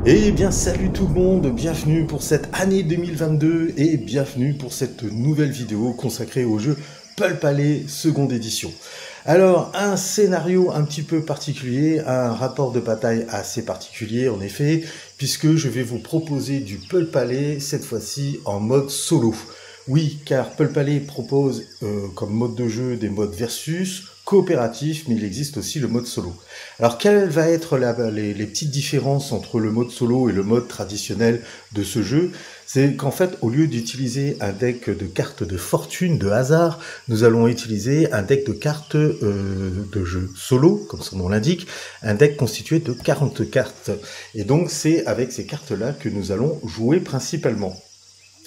Eh bien, salut tout le monde, bienvenue pour cette année 2022 et bienvenue pour cette nouvelle vidéo consacrée au jeu Pulp Alley seconde édition. Alors, un scénario un petit peu particulier, un rapport de bataille assez particulier en effet, puisque je vais vous proposer du Pulp Alley, cette fois-ci en mode solo. Oui, car Pulp Alley propose comme mode de jeu des modes versus, coopératif, mais il existe aussi le mode solo. Alors, quelles vont être les petites différences entre le mode solo et le mode traditionnel de ce jeu? C'est qu'en fait, au lieu d'utiliser un deck de cartes de fortune, de hasard, nous allons utiliser un deck de cartes de jeu solo, comme son nom l'indique, un deck constitué de 40 cartes. Et donc, c'est avec ces cartes-là que nous allons jouer principalement.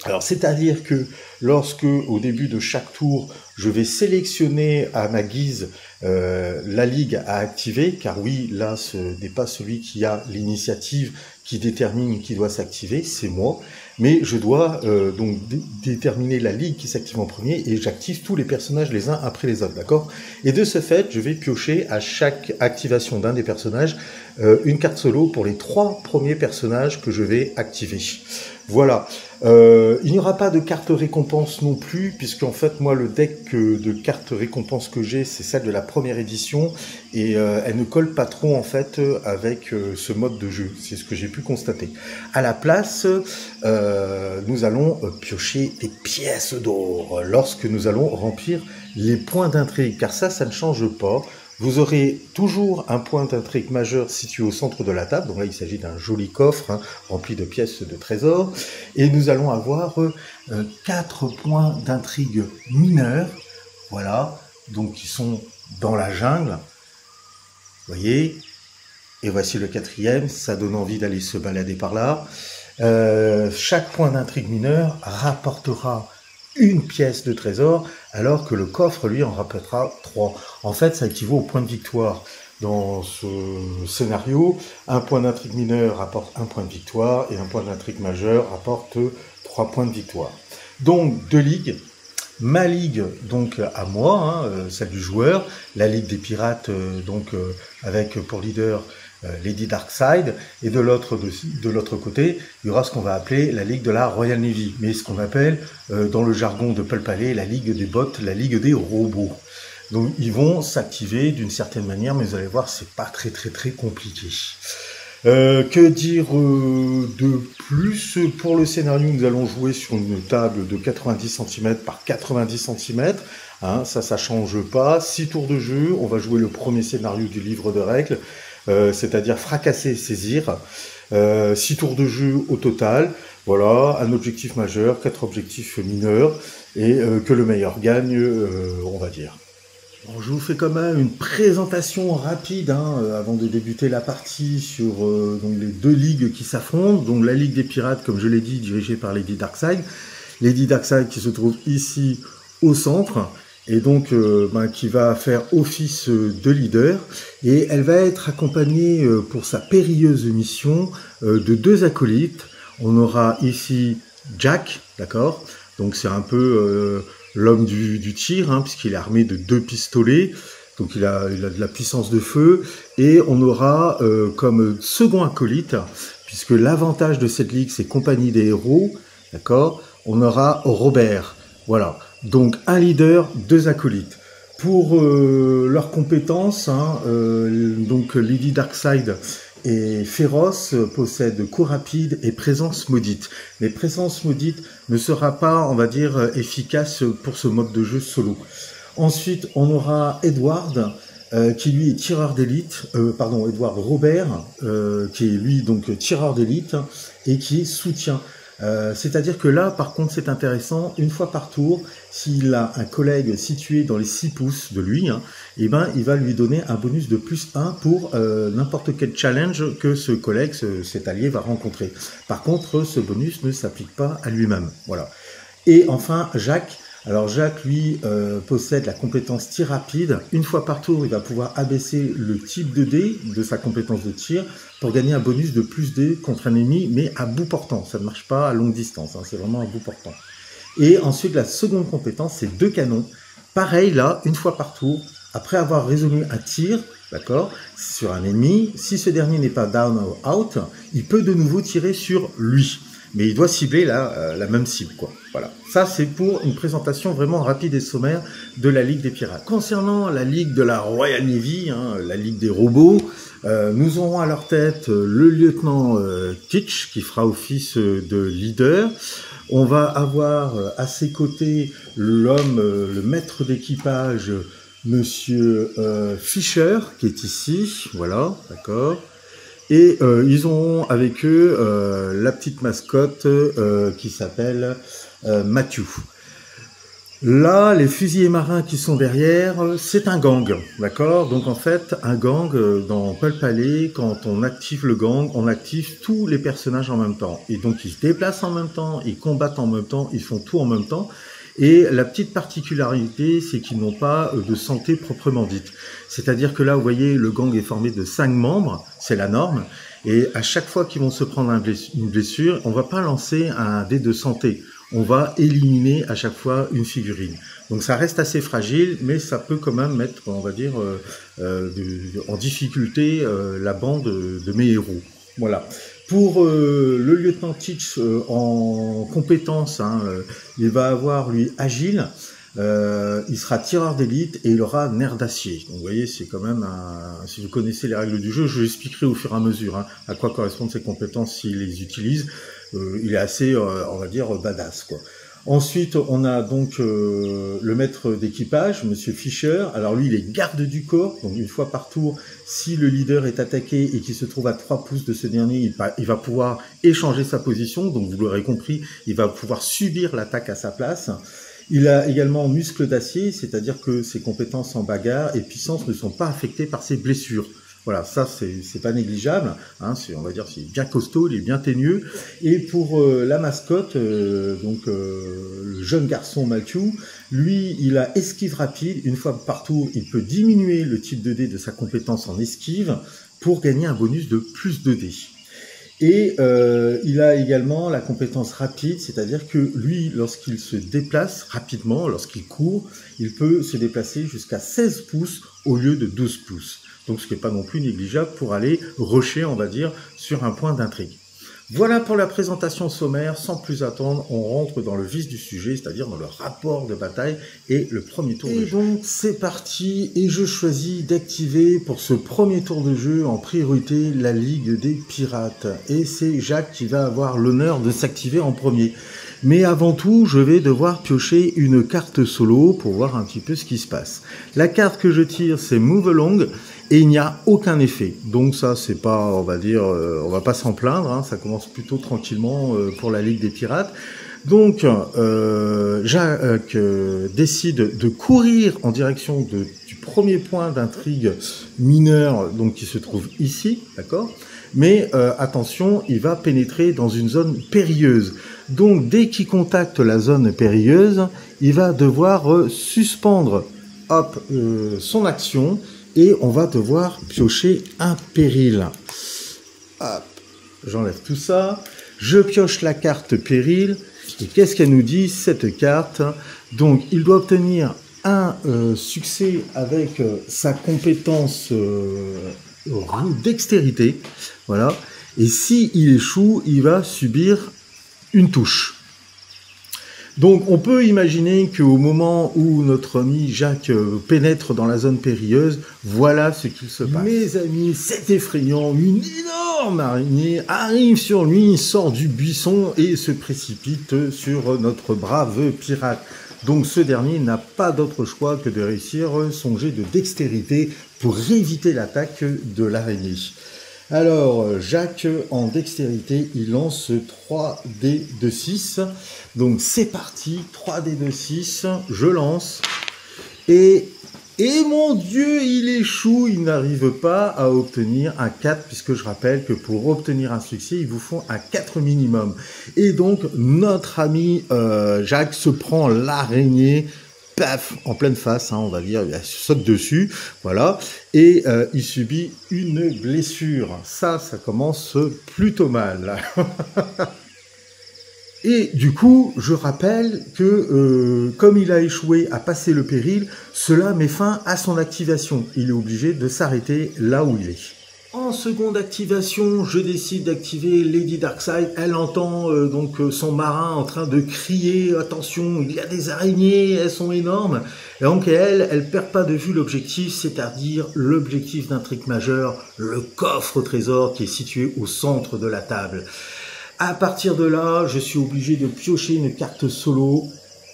Alors, c'est-à-dire que lorsque, au début de chaque tour, je vais sélectionner à ma guise la ligue à activer, car oui, là, ce n'est pas celui qui a l'initiative qui détermine qui doit s'activer, c'est moi, mais je dois donc déterminer la ligue qui s'active en premier et j'active tous les personnages les uns après les autres, d'accord? Et de ce fait, je vais piocher à chaque activation d'un des personnages une carte solo pour les 3 premiers personnages que je vais activer. Voilà. Il n'y aura pas de carte récompense non plus, puisqu'en fait, moi, le deck de cartes récompense que j'ai, c'est celle de la première édition, et elle ne colle pas trop, en fait, avec ce mode de jeu. C'est ce que j'ai pu constater. À la place, nous allons piocher des pièces d'or lorsque nous allons remplir les points d'intrigue, car ça ne change pas. Vous aurez toujours un point d'intrigue majeur situé au centre de la table. Donc là, il s'agit d'un joli coffre rempli de pièces de trésor. Et nous allons avoir 4 points d'intrigue mineurs. Voilà, donc qui sont dans la jungle. Vous voyez. Et voici le 4e. Ça donne envie d'aller se balader par là. Chaque point d'intrigue mineur rapportera une pièce de trésor, alors que le coffre, lui, en rapportera 3. En fait, ça équivaut au point de victoire. Dans ce scénario, un point d'intrigue mineur rapporte 1 point de victoire, et un point d'intrigue majeur rapporte 3 points de victoire. Donc, 2 ligues. Ma ligue, donc, à moi, celle du joueur, la ligue des pirates, avec pour leader Lady Darkside, et de l'autre côté, il y aura ce qu'on va appeler la Ligue de la Royal Navy, mais ce qu'on appelle dans le jargon de Pulp Alley la Ligue des bots, la Ligue des robots. Donc ils vont s'activer d'une certaine manière, mais vous allez voir, c'est pas très compliqué. Que dire de plus? Pour le scénario, nous allons jouer sur une table de 90 cm par 90 cm. Ça change pas. 6 tours de jeu, on va jouer le premier scénario du livre de règles. C'est-à-dire fracasser et saisir. 6 tours de jeu au total. Voilà, un objectif majeur, 4 objectifs mineurs, et que le meilleur gagne, on va dire. Bon, je vous fais quand même une présentation rapide avant de débuter la partie sur donc les 2 ligues qui s'affrontent. Donc la Ligue des Pirates, comme je l'ai dit, dirigée par Lady Darkside. Lady Darkside qui se trouve ici au centre, et donc qui va faire office de leader, et elle va être accompagnée pour sa périlleuse mission de 2 acolytes. On aura ici Jack, d'accord, donc c'est un peu l'homme du tir, puisqu'il est armé de 2 pistolets, donc il a de la puissance de feu, et on aura comme second acolyte, puisque l'avantage de cette ligue c'est compagnie des héros, d'accord, on aura Robert, voilà. Donc un leader, 2 acolytes. Pour leurs compétences, donc Lady Darkside et féroce possèdent coup rapide et présence maudite. Mais présence maudite ne sera pas, on va dire, efficace pour ce mode de jeu solo. Ensuite, on aura Edward, qui lui est tireur d'élite, Edward Robert, qui est lui donc tireur d'élite et qui est soutien. C'est-à-dire que là, par contre, c'est intéressant, une fois par tour, s'il a un collègue situé dans les 6 pouces de lui, il va lui donner un bonus de +1 pour n'importe quel challenge que ce collègue, cet allié, va rencontrer. Par contre, ce bonus ne s'applique pas à lui-même. Voilà. Et enfin, Jacques. Alors Jacques, lui, possède la compétence tir rapide. Une fois par tour, il va pouvoir abaisser le type de dé de sa compétence de tir pour gagner un bonus de +2 contre un ennemi, mais à bout portant. Ça ne marche pas à longue distance, c'est vraiment à bout portant. Et ensuite, la seconde compétence, c'est 2 canons. Pareil, là, une fois par tour, après avoir résolu un tir, d'accord, sur un ennemi. Si ce dernier n'est pas down ou out, il peut de nouveau tirer sur lui. Mais il doit cibler la même cible, quoi. Voilà. Ça, c'est pour une présentation vraiment rapide et sommaire de la Ligue des Pirates. Concernant la Ligue de la Royal Navy, la Ligue des robots, nous aurons à leur tête le lieutenant Teach, qui fera office de leader. On va avoir à ses côtés l'homme, le maître d'équipage, Monsieur Fisher, qui est ici. Voilà, d'accord. Et ils auront avec eux la petite mascotte qui s'appelle Matthew. Là, les fusiliers marins qui sont derrière, c'est un gang, d'accord? Donc en fait, un gang, dans Pulp Alley, quand on active le gang, on active tous les personnages en même temps. Et donc ils se déplacent en même temps, ils combattent en même temps, ils font tout en même temps. Et la petite particularité, c'est qu'ils n'ont pas de santé proprement dite. C'est-à-dire que là, vous voyez, le gang est formé de 5 membres, c'est la norme, et à chaque fois qu'ils vont se prendre une blessure, on va pas lancer un dé de santé, on va éliminer à chaque fois une figurine. Donc ça reste assez fragile, mais ça peut quand même mettre, on va dire, en difficulté la bande de mes héros. Voilà. Pour le lieutenant Teach en compétence, il va avoir lui agile, il sera tireur d'élite et il aura nerf d'acier. Donc vous voyez, c'est quand même si vous connaissez les règles du jeu, je l'expliquerai au fur et à mesure à quoi correspondent ces compétences s'il les utilise. Il est assez, on va dire, badass, quoi. Ensuite, on a donc le maître d'équipage, Monsieur Fisher. Alors lui, il est garde du corps, donc une fois par tour, si le leader est attaqué et qu'il se trouve à 3 pouces de ce dernier, il va pouvoir échanger sa position, donc vous l'aurez compris, il va pouvoir subir l'attaque à sa place. Il a également muscle d'acier, c'est-à-dire que ses compétences en bagarre et puissance ne sont pas affectées par ses blessures. Voilà, ça c'est pas négligeable, on va dire c'est bien costaud, il est bien teigneux. Et pour la mascotte, le jeune garçon Matthew, lui il a esquive rapide, une fois par tour il peut diminuer le type de dé de sa compétence en esquive pour gagner un bonus de plus de dés. Et il a également la compétence rapide, c'est-à-dire que lui, lorsqu'il se déplace rapidement, lorsqu'il court, il peut se déplacer jusqu'à 16 pouces au lieu de 12 pouces. Donc ce qui n'est pas non plus négligeable pour aller rusher, on va dire, sur un point d'intrigue. Voilà pour la présentation sommaire. Sans plus attendre, on rentre dans le vif du sujet, c'est-à-dire dans le rapport de bataille et le premier tour de jeu. Et donc c'est parti, et je choisis d'activer pour ce premier tour de jeu en priorité la Ligue des Pirates. Et c'est Jacques qui va avoir l'honneur de s'activer en premier. Mais avant tout, je vais devoir piocher une carte solo pour voir un petit peu ce qui se passe. La carte que je tire, c'est Move Along, et il n'y a aucun effet. Donc ça, c'est pas, on va dire, on va pas s'en plaindre, ça commence plutôt tranquillement pour la Ligue des Pirates. Donc, Jacques décide de courir en direction du premier point d'intrigue mineur, donc qui se trouve ici, d'accord ? Mais attention, il va pénétrer dans une zone périlleuse. Donc, dès qu'il contacte la zone périlleuse, il va devoir suspendre son action et on va devoir piocher un péril. Hop, j'enlève tout ça. Je pioche la carte péril. Et qu'est-ce qu'elle nous dit, cette carte? Donc, il doit obtenir un succès avec sa compétence dextérité. Voilà. Et s'il échoue, il va subir une touche. Donc on peut imaginer qu'au moment où notre ami Jacques pénètre dans la zone périlleuse, voilà ce qu'il se passe. Mes amis, c'est effrayant, une énorme araignée arrive sur lui, sort du buisson et se précipite sur notre brave pirate. Donc ce dernier n'a pas d'autre choix que de réussir son jet de dextérité pour éviter l'attaque de l'araignée. Alors, Jacques, en dextérité, il lance 3 dés de 6. Donc, c'est parti, 3 dés de 6, je lance. Et mon Dieu, il échoue, il n'arrive pas à obtenir un 4, puisque je rappelle que pour obtenir un succès, il vous faut un 4 minimum. Et donc, notre ami Jacques se prend l'araignée, paf, en pleine face, on va dire, il saute dessus, voilà, et il subit une blessure. Ça commence plutôt mal. Et du coup, je rappelle que comme il a échoué à passer le péril, cela met fin à son activation. Il est obligé de s'arrêter là où il est. En seconde activation, je décide d'activer Lady Darkseid. Elle entend donc son marin en train de crier « Attention, il y a des araignées, elles sont énormes !» Et donc elle perd pas de vue l'objectif, c'est-à-dire l'objectif d'intrigue majeure, le coffre au trésor qui est situé au centre de la table. À partir de là, je suis obligé de piocher une carte solo,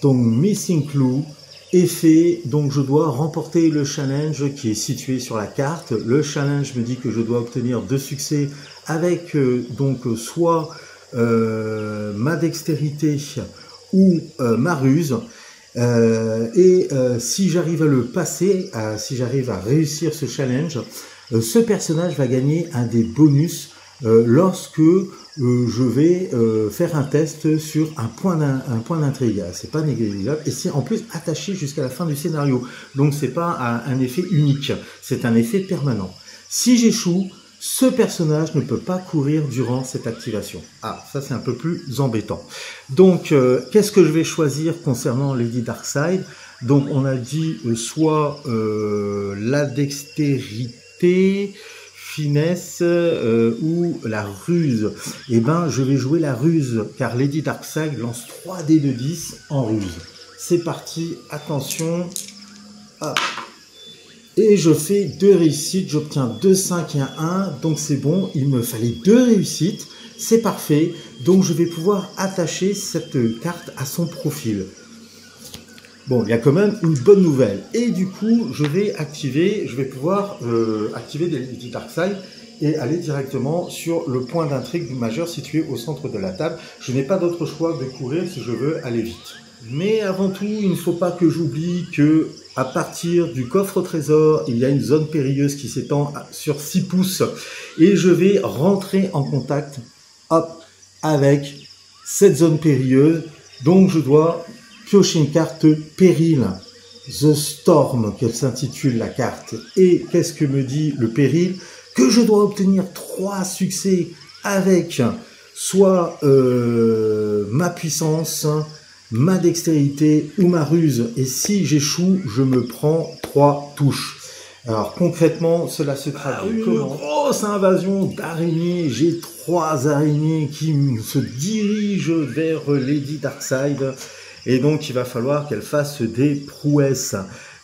donc Missing Clue, effet, donc je dois remporter le challenge qui est situé sur la carte. Le challenge me dit que je dois obtenir 2 succès avec donc soit ma dextérité ou ma ruse. Si j'arrive à le passer, si j'arrive à réussir ce challenge, ce personnage va gagner un des bonus lorsque je vais faire un test sur un point d'intrigue. C'est pas négligeable et c'est en plus attaché jusqu'à la fin du scénario. Donc c'est pas un effet unique, c'est un effet permanent. Si j'échoue, ce personnage ne peut pas courir durant cette activation. Ah, ça c'est un peu plus embêtant. Donc qu'est-ce que je vais choisir concernant Lady Darkseid? Donc on a dit soit la dextérité, finesse ou la ruse. Eh ben, je vais jouer la ruse, car Lady Darkseid lance 3 dés de 10 en ruse. C'est parti, attention. Hop. Et je fais 2 réussites, j'obtiens 2, 5 et un 1, donc c'est bon, il me fallait 2 réussites, c'est parfait. Donc je vais pouvoir attacher cette carte à son profil. Bon, il y a quand même une bonne nouvelle. Et du coup, je vais pouvoir activer Lady Darkseid et aller directement sur le point d'intrigue majeur situé au centre de la table. Je n'ai pas d'autre choix que de courir si je veux aller vite. Mais avant tout, il ne faut pas que j'oublie que à partir du coffre au trésor, il y a une zone périlleuse qui s'étend sur 6 pouces. Et je vais rentrer en contact avec cette zone périlleuse. Donc je dois piocher une carte péril, The Storm, qu'elle s'intitule la carte. Et qu'est-ce que me dit le péril? Que je dois obtenir 3 succès avec soit ma puissance, ma dextérité ou ma ruse. Et si j'échoue, je me prends 3 touches. Alors concrètement, cela se traduit comme une grosse invasion d'araignées. J'ai 3 araignées qui se dirigent vers Lady Darkseid. Et donc, il va falloir qu'elle fasse des prouesses.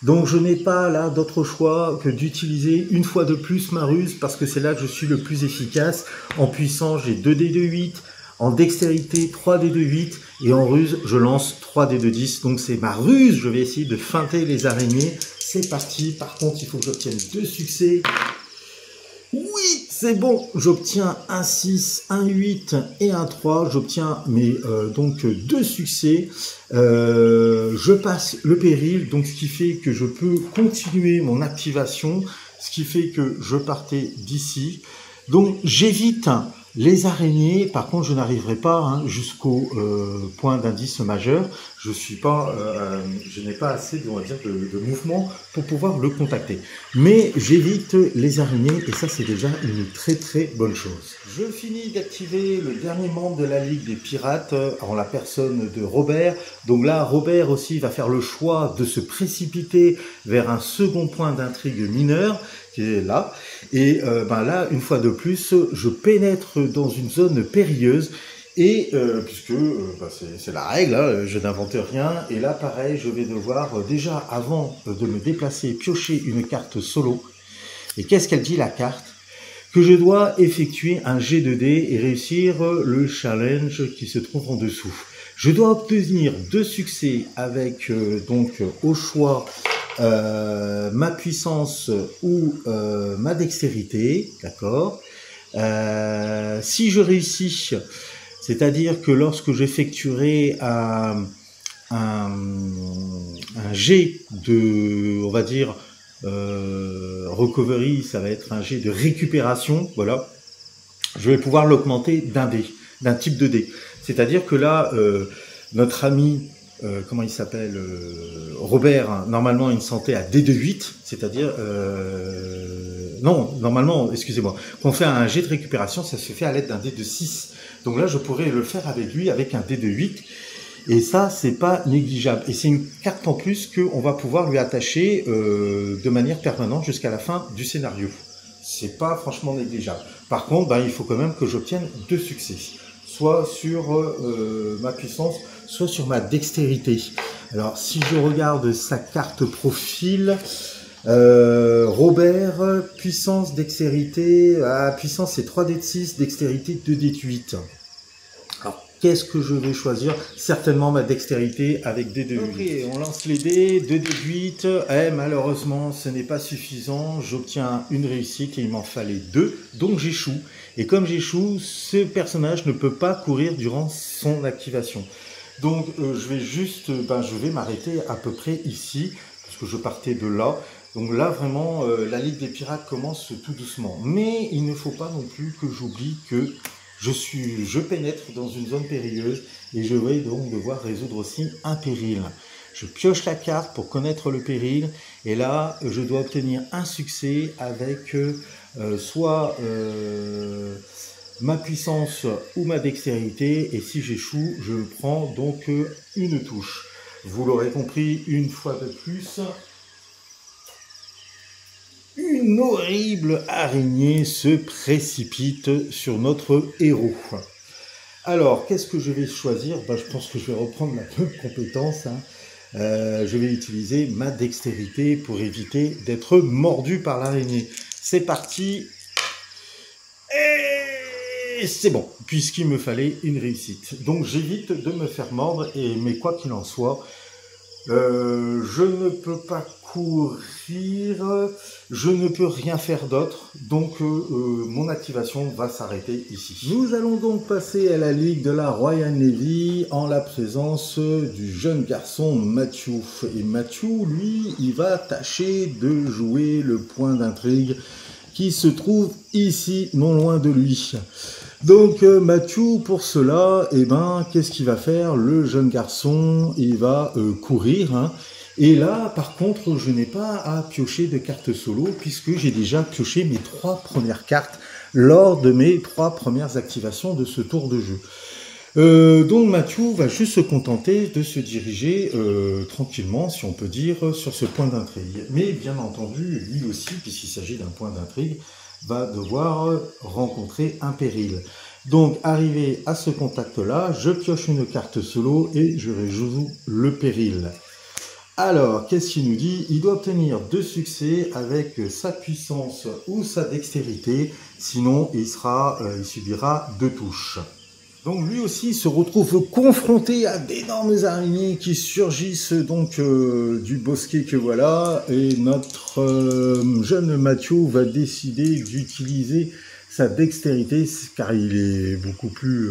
Donc, je n'ai pas là d'autre choix que d'utiliser une fois de plus ma ruse parce que c'est là que je suis le plus efficace. En puissance, j'ai 2 dés de 8. En dextérité, 3 dés de 8. Et en ruse, je lance 3 dés de 10. Donc, c'est ma ruse. Je vais essayer de feinter les araignées. C'est parti. Par contre, il faut que j'obtienne 2 succès. Oui, c'est bon, j'obtiens un 6, un 8 et un 3, j'obtiens donc 2 succès, je passe le péril, donc ce qui fait que je peux continuer mon activation, ce qui fait que je partais d'ici, donc j'évite les araignées. Par contre je n'arriverai pas jusqu'au point d'indice majeur, je n'ai pas assez on va dire, de mouvement pour pouvoir le contacter. Mais j'évite les araignées et ça c'est déjà une très très bonne chose. Je finis d'activer le dernier membre de la Ligue des Pirates en la personne de Robert. Donc là Robert aussi va faire le choix de se précipiter vers un second point d'intrigue mineur qui est là. Et là une fois de plus je pénètre dans une zone périlleuse. Et puisque c'est la règle, je n'invente rien. Et là, pareil, je vais devoir déjà, avant de me déplacer, piocher une carte solo. Et qu'est-ce qu'elle dit la carte? Que je dois effectuer un jet de dés et réussir le challenge qui se trouve en dessous. Je dois obtenir 2 succès avec donc au choix ma puissance ou ma dextérité, d'accord. Si je réussis, c'est-à-dire que lorsque j'effectuerai un jet de, on va dire, recovery, ça va être un jet de récupération, voilà, je vais pouvoir l'augmenter d'un type de dé. C'est-à-dire que là, notre ami, comment il s'appelle, Robert, normalement une santé à dé de 8, c'est-à-dire non, normalement, excusez-moi, quand on fait un jet de récupération, ça se fait à l'aide d'un dé de 6. Donc là, je pourrais le faire avec lui, avec un dé de 8. Et ça, c'est pas négligeable. Et c'est une carte en plus qu'on va pouvoir lui attacher de manière permanente jusqu'à la fin du scénario. C'est pas franchement négligeable. Par contre, il faut quand même que j'obtienne 2 succès. Soit sur ma puissance, soit sur ma dextérité. Alors, si je regarde sa carte profil, Robert, puissance, dextérité, puissance c'est 3 dés de 6, dextérité 2 dés de 8. Alors, qu'est-ce que je vais choisir? Certainement ma dextérité avec des 2 de 8. Ok, on lance les dés, 2 dés de 8. Malheureusement, ce n'est pas suffisant. J'obtiens une réussite et il m'en fallait 2, donc j'échoue. Et comme j'échoue, ce personnage ne peut pas courir durant son activation. Donc je vais juste, je vais m'arrêter à peu près ici, parce que je partais de là. Donc là vraiment, la Ligue des Pirates commence tout doucement. Mais il ne faut pas non plus que j'oublie que je pénètre dans une zone périlleuse et je vais donc devoir résoudre aussi un péril. Je pioche la carte pour connaître le péril et là je dois obtenir un succès avec soit ma puissance ou ma dextérité, et si j'échoue, je prends donc une touche. Vous l'aurez compris, une fois de plus, une horrible araignée se précipite sur notre héros. Alors, qu'est-ce que je vais choisir? Je pense que je vais reprendre la même compétence. Je vais utiliser ma dextérité pour éviter d'être mordu par l'araignée. C'est parti. Et c'est bon, puisqu'il me fallait une réussite. Donc j'évite de me faire mordre, mais quoi qu'il en soit, je ne peux pas courir, je ne peux rien faire d'autre, donc mon activation va s'arrêter ici. Nous allons donc passer à la Ligue de la Royal Navy en la présence du jeune garçon Matthew. Et Matthew, lui, il va tâcher de jouer le point d'intrigue qui se trouve ici, non loin de lui. Donc Matthew, pour cela, qu'est-ce qu'il va faire? Le jeune garçon, il va courir. Et là, par contre, je n'ai pas à piocher de cartes solo, puisque j'ai déjà pioché mes 3 premières cartes lors de mes 3 premières activations de ce tour de jeu. Donc Matthew va juste se contenter de se diriger tranquillement, si on peut dire, sur ce point d'intrigue. Mais bien entendu, lui aussi, puisqu'il s'agit d'un point d'intrigue, va devoir rencontrer un péril. Donc, arrivé à ce contact-là, je pioche une carte solo et je réjoue le péril. Alors, qu'est-ce qu'il nous dit? Il doit obtenir 2 succès avec sa puissance ou sa dextérité, sinon il subira 2 touches. Donc lui aussi se retrouve confronté à d'énormes araignées qui surgissent donc du bosquet que voilà, et notre jeune Matthew va décider d'utiliser sa dextérité car il est beaucoup plus,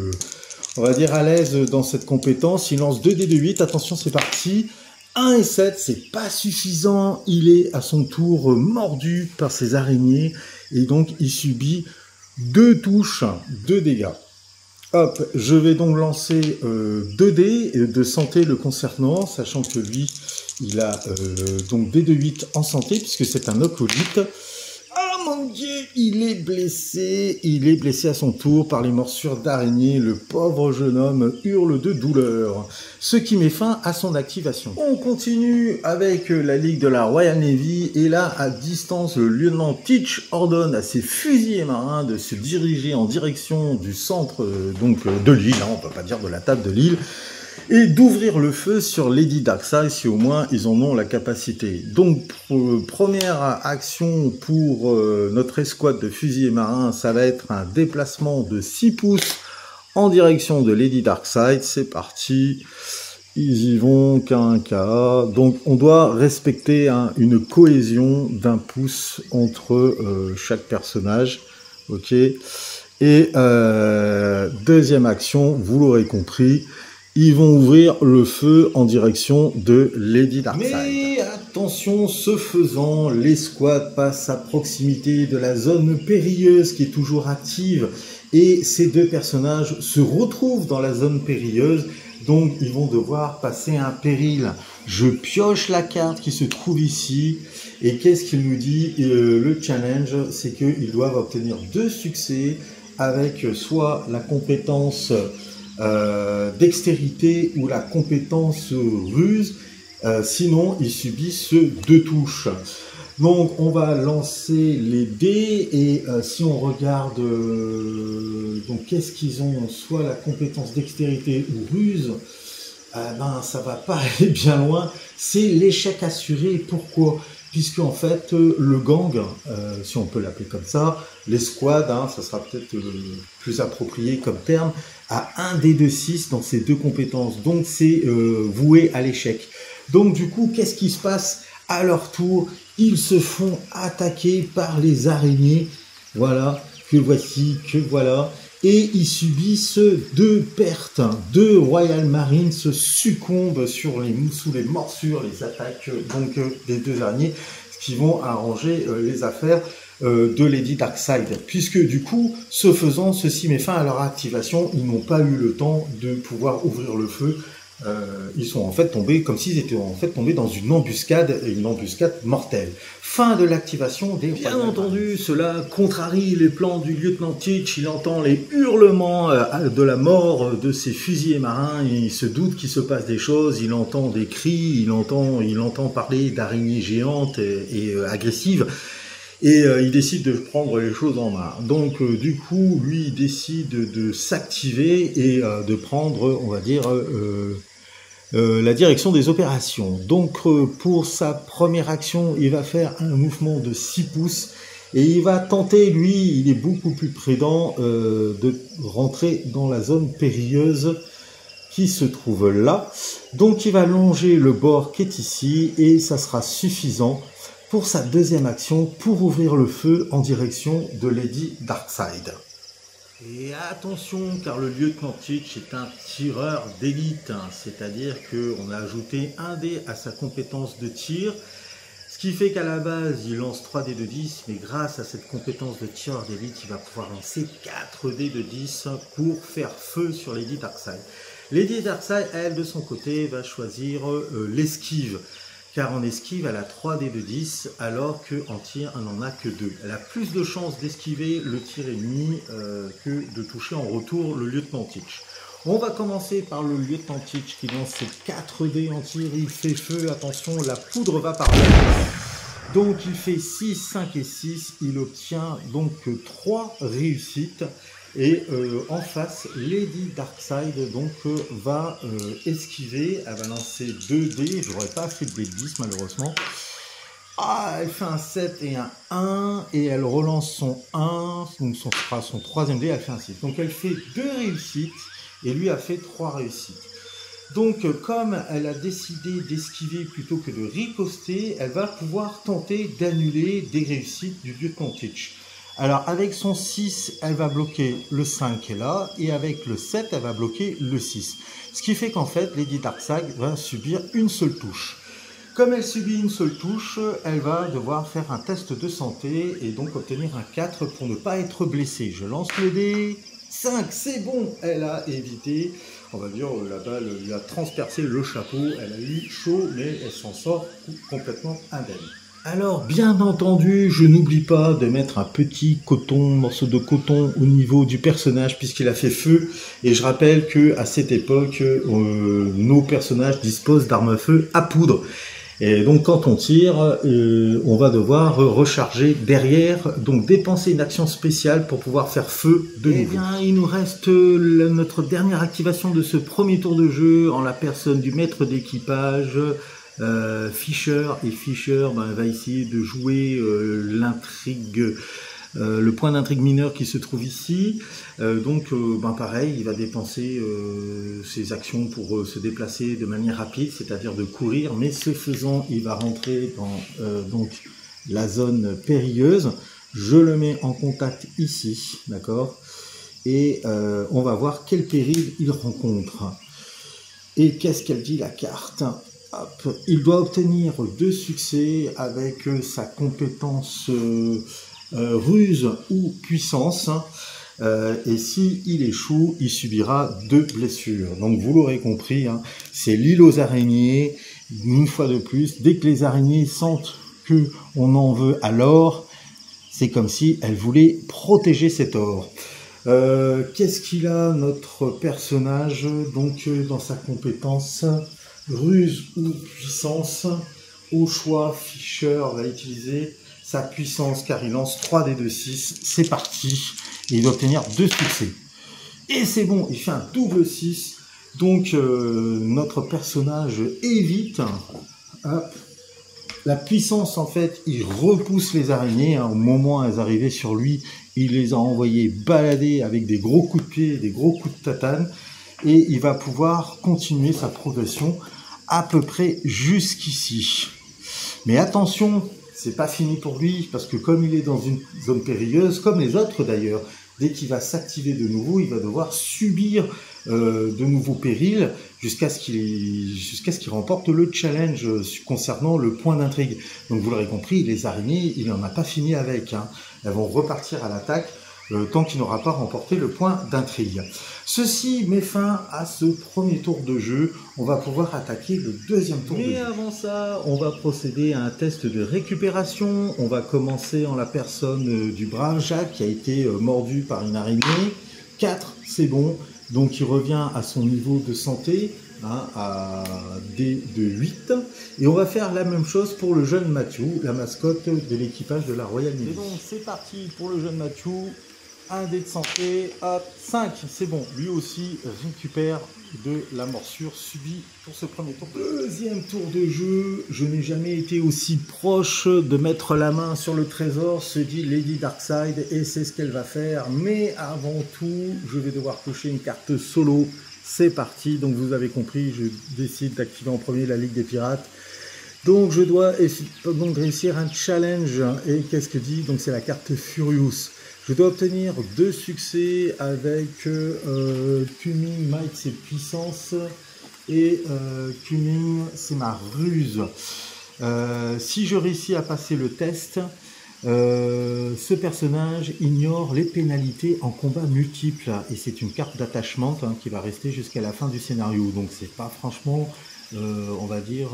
on va dire, à l'aise dans cette compétence. Il lance 2 dés de 8, attention c'est parti, 1 et 7, c'est pas suffisant, il est à son tour mordu par ces araignées et donc il subit 2 touches, 2 dégâts. Hop, je vais donc lancer 2 dés de santé le concernant, sachant que lui, il a donc des de 8 en santé, puisque c'est un acolyte. Ah mon Dieu, il est blessé à son tour par les morsures d'araignée. Le pauvre jeune homme hurle de douleur, ce qui met fin à son activation. On continue avec la Ligue de la Royal Navy, et là, à distance, le lieutenant Teach ordonne à ses fusiliers marins de se diriger en direction du centre de l'île, on ne peut pas dire de la table de l'île, et d'ouvrir le feu sur Lady Darkseid si au moins ils en ont la capacité. Donc première action pour notre escouade de fusiliers marins, ça va être un déplacement de 6 pouces en direction de Lady Darkseid. C'est parti, ils y vont qu'un KA. Donc on doit respecter une cohésion d'1 pouce entre chaque personnage. Ok. Et deuxième action, vous l'aurez compris, ils vont ouvrir le feu en direction de Lady Darkseid. Mais attention, ce faisant, l'escouade passe à proximité de la zone périlleuse qui est toujours active. Et ces 2 personnages se retrouvent dans la zone périlleuse. Donc ils vont devoir passer un péril. Je pioche la carte qui se trouve ici. Et qu'est-ce qu'il nous dit? Le challenge, c'est qu'ils doivent obtenir 2 succès avec soit la compétence dextérité ou la compétence ruse. Sinon, ils subissent 2 touches. Donc, on va lancer les dés et si on regarde, donc qu'est-ce qu'ils ont? Soit la compétence dextérité ou ruse. Ben, ça va pas aller bien loin. C'est l'échec assuré. Pourquoi? Puisque en fait, le gang, si on peut l'appeler comme ça, l'escouade, hein, ça sera peut-être plus approprié comme terme, a un dé de 6 dans ces 2 compétences. Donc, c'est voué à l'échec. Donc, du coup, qu'est-ce qui se passe? À leur tour, ils se font attaquer par les araignées. Voilà, que voici, que voilà. Et ils subissent 2 pertes. 2 Royal Marines succombent sous les morsures, les attaques donc, des 2 araignées, ce qui vont arranger les affaires de Lady Darkseid. Puisque du coup, ce faisant, ceci met fin à leur activation. Ils n'ont pas eu le temps de pouvoir ouvrir le feu. Ils sont en fait tombés comme s'ils étaient en fait tombés dans une embuscade mortelle. Fin de l'activation des... Bien entendu, cela contrarie les plans du lieutenant Teach. Il entend les hurlements de la mort de ses fusiliers marins. Il se doute qu'il se passe des choses. Il entend des cris. Il entend parler d'araignées géantes et agressives. Et il décide de prendre les choses en main. Donc du coup, lui, il décide de s'activer et de prendre, on va dire, la direction des opérations. Donc pour sa première action, il va faire un mouvement de 6 pouces et il va tenter, lui, il est beaucoup plus prudent, de rentrer dans la zone périlleuse qui se trouve là. Donc il va longer le bord qui est ici et ça sera suffisant pour sa deuxième action, pour ouvrir le feu en direction de Lady Darkseid. Et attention, car le lieutenant Teach est un tireur d'élite, hein, c'est-à-dire qu'on a ajouté un dé à sa compétence de tir, ce qui fait qu'à la base, il lance 3 dés de 10, mais grâce à cette compétence de tireur d'élite, il va pouvoir lancer 4 dés de 10 pour faire feu sur Lady Darkseid. Lady Darkseid, elle, de son côté, va choisir l'esquive. Car en esquive, elle a 3 dés de 10, alors qu'en tir, elle n'en a que 2. Elle a plus de chances d'esquiver le tir ennemi que de toucher en retour le lieutenant Teach. On va commencer par le lieutenant Teach qui lance ses 4 dés en tir. Il fait feu, attention, la poudre va par là. Donc il fait 6, 5 et 6. Il obtient donc 3 réussites. Et en face, Lady Darkseid donc, va esquiver, elle va lancer 2 dés, je n'aurais pas fait de dés 10 malheureusement. Ah, elle fait un 7 et un 1, et elle relance son 1, donc ce sera son 3e dé, elle fait un 6. Donc elle fait 2 réussites, et lui a fait 3 réussites. Donc comme elle a décidé d'esquiver plutôt que de riposter, elle va pouvoir tenter d'annuler des réussites du lieutenant Teach. Alors avec son 6, elle va bloquer le 5 qui est là, et avec le 7, elle va bloquer le 6. Ce qui fait qu'en fait, Lady Darkseid va subir une seule touche. Comme elle subit une seule touche, elle va devoir faire un test de santé, et donc obtenir un 4 pour ne pas être blessée. Je lance le dé, 5, c'est bon, elle a évité, on va dire, la balle lui a transpercé le chapeau, elle a eu chaud, mais elle s'en sort complètement indemne. Alors, bien entendu, je n'oublie pas de mettre un petit morceau de coton au niveau du personnage puisqu'il a fait feu. Et je rappelle qu'à cette époque, nos personnages disposent d'armes à feu à poudre. Et donc, quand on tire, on va devoir recharger derrière, donc dépenser une action spéciale pour pouvoir faire feu de nouveau. Eh bien, il nous reste notre dernière activation de ce premier tour de jeu en la personne du maître d'équipage. Fisher va essayer de jouer l'intrigue, le point d'intrigue mineur qui se trouve ici. Pareil, il va dépenser ses actions pour se déplacer de manière rapide, c'est-à-dire de courir, mais ce faisant, il va rentrer dans la zone périlleuse. Je le mets en contact ici, d'accord, et on va voir quel péril il rencontre. Et qu'est-ce qu'elle dit la carte? Hop. Il doit obtenir 2 succès avec sa compétence ruse ou puissance. et si il échoue, il subira 2 blessures. Donc vous l'aurez compris, hein, c'est l'île aux araignées. Une fois de plus, dès que les araignées sentent que on en veut à l'or, c'est comme si elles voulaient protéger cet or. Qu'est-ce qu'il a notre personnage donc dans sa compétence ruse ou puissance? Au choix, Fischer va utiliser sa puissance car il lance 3 dés de 6. C'est parti. Et il doit obtenir 2 succès. Et c'est bon, il fait un double 6. Donc notre personnage évite. Hop. La puissance, en fait, il repousse les araignées. Hein. Au moment où elles arrivaient sur lui, il les a envoyées balader avec des gros coups de pied, des gros coups de tatane. Et il va pouvoir continuer sa progression à peu près jusqu'ici. Mais attention, c'est pas fini pour lui, parce que comme il est dans une zone périlleuse, comme les autres d'ailleurs, dès qu'il va s'activer de nouveau, il va devoir subir de nouveaux périls jusqu'à ce qu'il remporte le challenge concernant le point d'intrigue. Donc vous l'aurez compris, les araignées, il n'en a pas fini avec. Hein. Elles vont repartir à l'attaque tant qu'il n'aura pas remporté le point d'intrigue. Ceci met fin à ce premier tour de jeu. On va pouvoir attaquer le deuxième tour de jeu. Mais avant ça, on va procéder à un test de récupération. On va commencer en la personne du brave Jacques qui a été mordu par une araignée. 4, c'est bon. Donc il revient à son niveau de santé, hein, à D de 8. Et on va faire la même chose pour le jeune Matthew, la mascotte de l'équipage de la Royal Navy. Et donc c'est parti pour le jeune Matthew. 1 dé de santé, hop, 5, c'est bon. Lui aussi récupère de la morsure subie pour ce premier tour. Deuxième tour de jeu, je n'ai jamais été aussi proche de mettre la main sur le trésor, se dit Lady Darkside, et c'est ce qu'elle va faire. Mais avant tout, je vais devoir cocher une carte solo. C'est parti, donc vous avez compris, je décide d'activer en premier la Ligue des Pirates. Donc je dois donc réussir un challenge. Et qu'est-ce que dit? Donc c'est la carte Furious. Je dois obtenir 2 succès avec Cunning, Might c'est puissance et Cunning c'est ma ruse. Si je réussis à passer le test, ce personnage ignore les pénalités en combat multiple et c'est une carte d'attachement hein, qui va rester jusqu'à la fin du scénario. Donc c'est pas franchement, on va dire,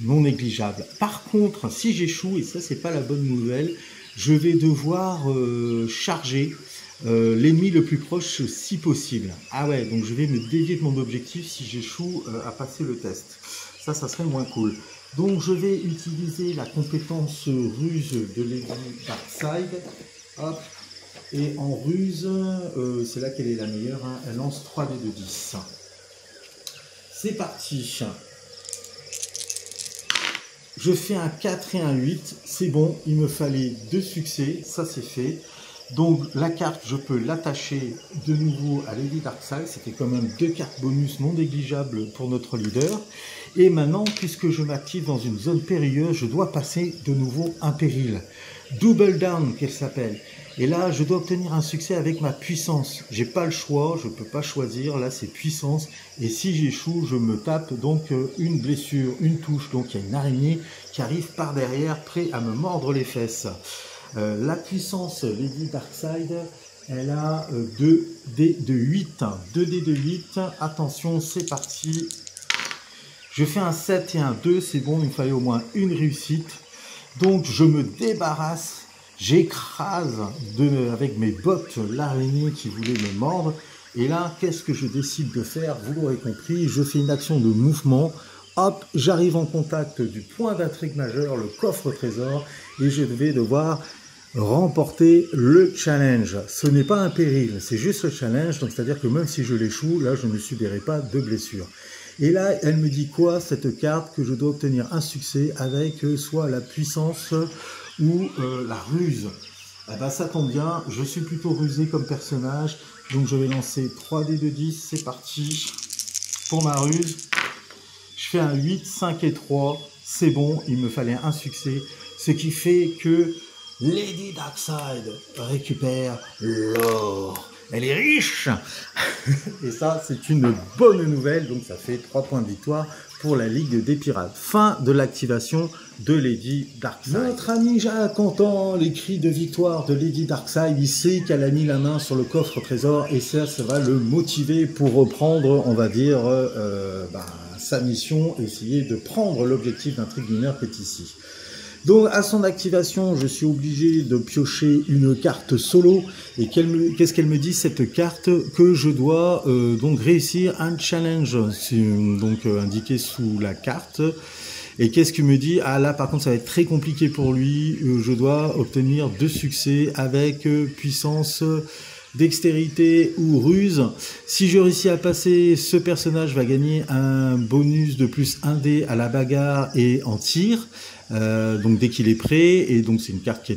non négligeable. Par contre, si j'échoue, et ça c'est pas la bonne nouvelle, je vais devoir charger l'ennemi le plus proche si possible. Ah ouais, donc je vais me dévier de mon objectif si j'échoue à passer le test. Ça serait moins cool. Donc je vais utiliser la compétence ruse de Lady Darkside. Hop. Et en ruse, c'est là qu'elle est la meilleure, hein. Elle lance 3 dés de 10. C'est parti. Je fais un 4 et un 8, c'est bon, il me fallait 2 succès, ça c'est fait. Donc la carte, je peux l'attacher de nouveau à Lady Darkside, c'était quand même 2 cartes bonus non négligeables pour notre leader. Et maintenant, puisque je m'active dans une zone périlleuse, je dois passer de nouveau un péril. Double Down, qu'elle s'appelle. Et là, je dois obtenir un succès avec ma puissance. J'ai pas le choix, je peux pas choisir. Là, c'est puissance. Et si j'échoue, je me tape donc une blessure, une touche. Donc, il y a une araignée qui arrive par derrière, prêt à me mordre les fesses. La puissance Lady Darkside, elle a 2 dés de 8. 2 dés de 8. Attention, c'est parti. Je fais un 7 et un 2. C'est bon, il me fallait au moins une réussite. Donc, je me débarrasse. J'écrase avec mes bottes l'araignée qui voulait me mordre. Et là, qu'est-ce que je décide de faire? Vous l'aurez compris, je fais une action de mouvement. Hop, j'arrive en contact du point d'intrigue majeur, le coffre trésor. Et je vais devoir remporter le challenge. Ce n'est pas un péril, c'est juste le challenge. Donc, c'est-à-dire que même si je l'échoue, là, je ne subirai pas de blessure. Et là, elle me dit quoi, cette carte? Que je dois obtenir un succès avec soit la puissance ou la ruse. Eh ben, ça tombe bien, je suis plutôt rusé comme personnage, donc je vais lancer 3 dés de 10, c'est parti. Pour ma ruse, je fais un 8, 5 et 3, c'est bon, il me fallait un succès, ce qui fait que Lady Darkside récupère l'or. elle est riche. Et ça, c'est une bonne nouvelle. Donc, ça fait 3 points de victoire pour la Ligue des Pirates. Fin de l'activation de Lady Darkseid. Notre ami Jacques entend les cris de victoire de Lady Darkseid. Il sait qu'elle a mis la main sur le coffre trésor et ça va le motiver pour reprendre, on va dire, sa mission, essayer de prendre l'objectif d'intrigue mineure qui est ici. Donc à son activation, je suis obligé de piocher une carte solo. Et qu'est-ce qu'elle me dit cette carte? Que je dois donc réussir un challenge, donc indiqué sous la carte. Et qu'est-ce qu'il me dit? Ah là par contre ça va être très compliqué pour lui. Je dois obtenir 2 succès avec puissance, dextérité ou ruse. Si je réussis à passer, ce personnage va gagner un bonus de plus 1 dé à la bagarre et en tir. Donc dès qu'il est prêt, et donc c'est une carte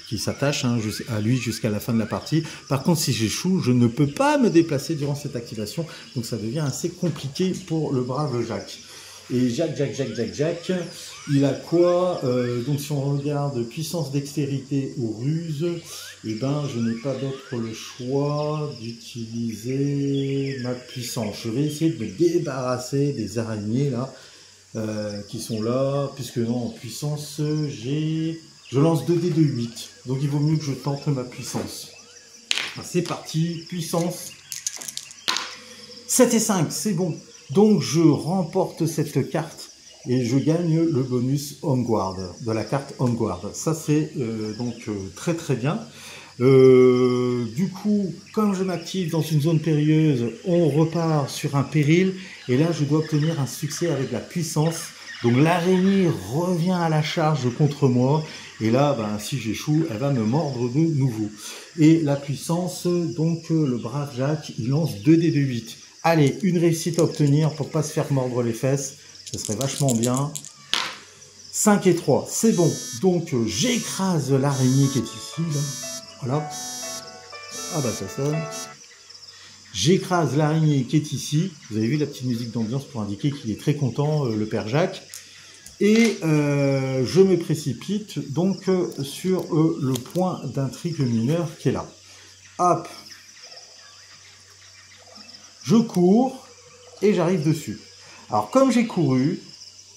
qui s'attache à lui jusqu'à la fin de la partie. Par contre, si j'échoue, je ne peux pas me déplacer durant cette activation, donc ça devient assez compliqué pour le brave Jacques. Et Jacques, il a quoi? Donc si on regarde puissance, dextérité ou ruse, et ben je n'ai pas d'autre le choix d'utiliser ma puissance. Je vais essayer de me débarrasser des araignées là. Qui sont là, puisque non, en puissance, je lance 2 dés de 8, donc il vaut mieux que je tente ma puissance. C'est parti, puissance, 7 et 5, c'est bon. Donc je remporte cette carte et je gagne le bonus Homeguard, de la carte Homeguard. Ça c'est très très bien. Du coup, quand je m'active dans une zone périlleuse, on repart sur un péril, et là je dois obtenir un succès avec la puissance. Donc l'araignée revient à la charge contre moi, et là, si j'échoue, elle va me mordre de nouveau. Et la puissance, donc le brave Jacques, il lance 2 dés de 8. Allez, une réussite à obtenir pour pas se faire mordre les fesses, ce serait vachement bien. 5 et 3, c'est bon. Donc j'écrase l'araignée qui est ici, là. Voilà. Ah bah ça sonne. J'écrase l'araignée qui est ici. Vous avez vu la petite musique d'ambiance pour indiquer qu'il est très content, le père Jacques. Et je me précipite donc sur le point d'intrigue mineure qui est là. Hop. Je cours et j'arrive dessus. Alors comme j'ai couru,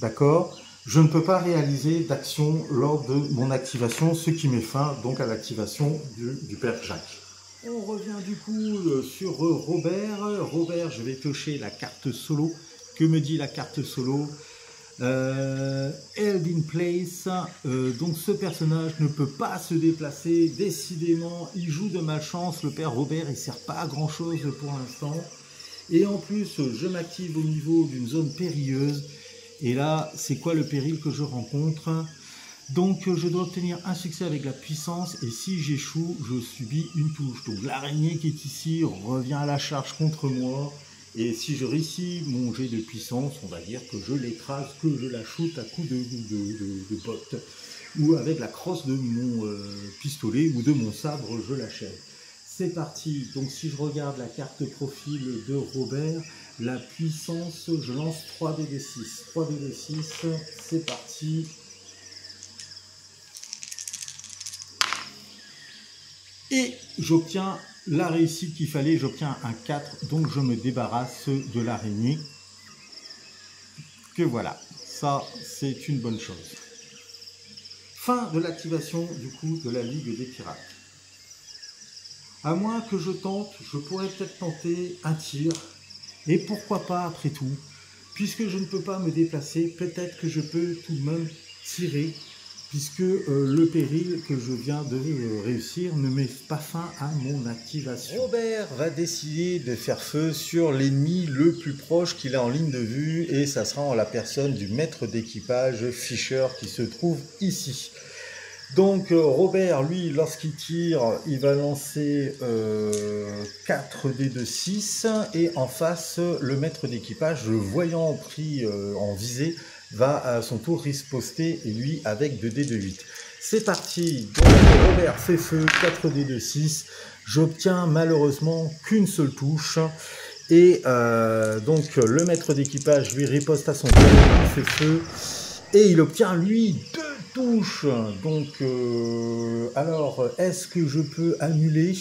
d'accord, je ne peux pas réaliser d'action lors de mon activation, ce qui met fin donc à l'activation du père Jacques. On revient du coup sur Robert. Robert, je vais piocher la carte solo. Que me dit la carte solo? Held in place. Donc ce personnage ne peut pas se déplacer. Décidément, il joue de malchance. Le père Robert, il ne sert pas à grand chose pour l'instant. Et en plus, je m'active au niveau d'une zone périlleuse. Et là, c'est quoi le péril que je rencontre? Donc, je dois obtenir un succès avec la puissance. Et si j'échoue, je subis une touche. Donc, l'araignée qui est ici revient à la charge contre moi. Et si je réussis mon jet de puissance, on va dire que je l'écrase, que je la shoot à coups de botte. Ou avec la crosse de mon pistolet ou de mon sabre, je l'achève. C'est parti. Donc, si je regarde la carte profil de Robert, la puissance, je lance 3 dés de 6. 3 dés de 6, c'est parti. Et j'obtiens la réussite qu'il fallait, j'obtiens un 4, donc je me débarrasse de l'araignée. Que voilà, ça c'est une bonne chose. Fin de l'activation du coup de la Ligue des Pirates. À moins que je tente, je pourrais peut-être tenter un tir. Et pourquoi pas après tout, puisque je ne peux pas me déplacer, peut-être que je peux tout de même tirer, puisque le péril que je viens de réussir ne met pas fin à mon activation. Robert va décider de faire feu sur l'ennemi le plus proche qu'il a en ligne de vue, et ça sera en la personne du maître d'équipage Fisher qui se trouve ici. Donc Robert, lui, lorsqu'il tire, il va lancer 4 dés de 6 et en face, le maître d'équipage, le voyant pris en visée, va à son tour riposter et lui avec 2 dés de 8. C'est parti, donc Robert fait feu, 4 dés de 6, j'obtiens malheureusement qu'une seule touche. Et donc le maître d'équipage lui riposte à son tour, il fait feu et il obtient lui 2 touche. Donc, alors, est-ce que je peux annuler?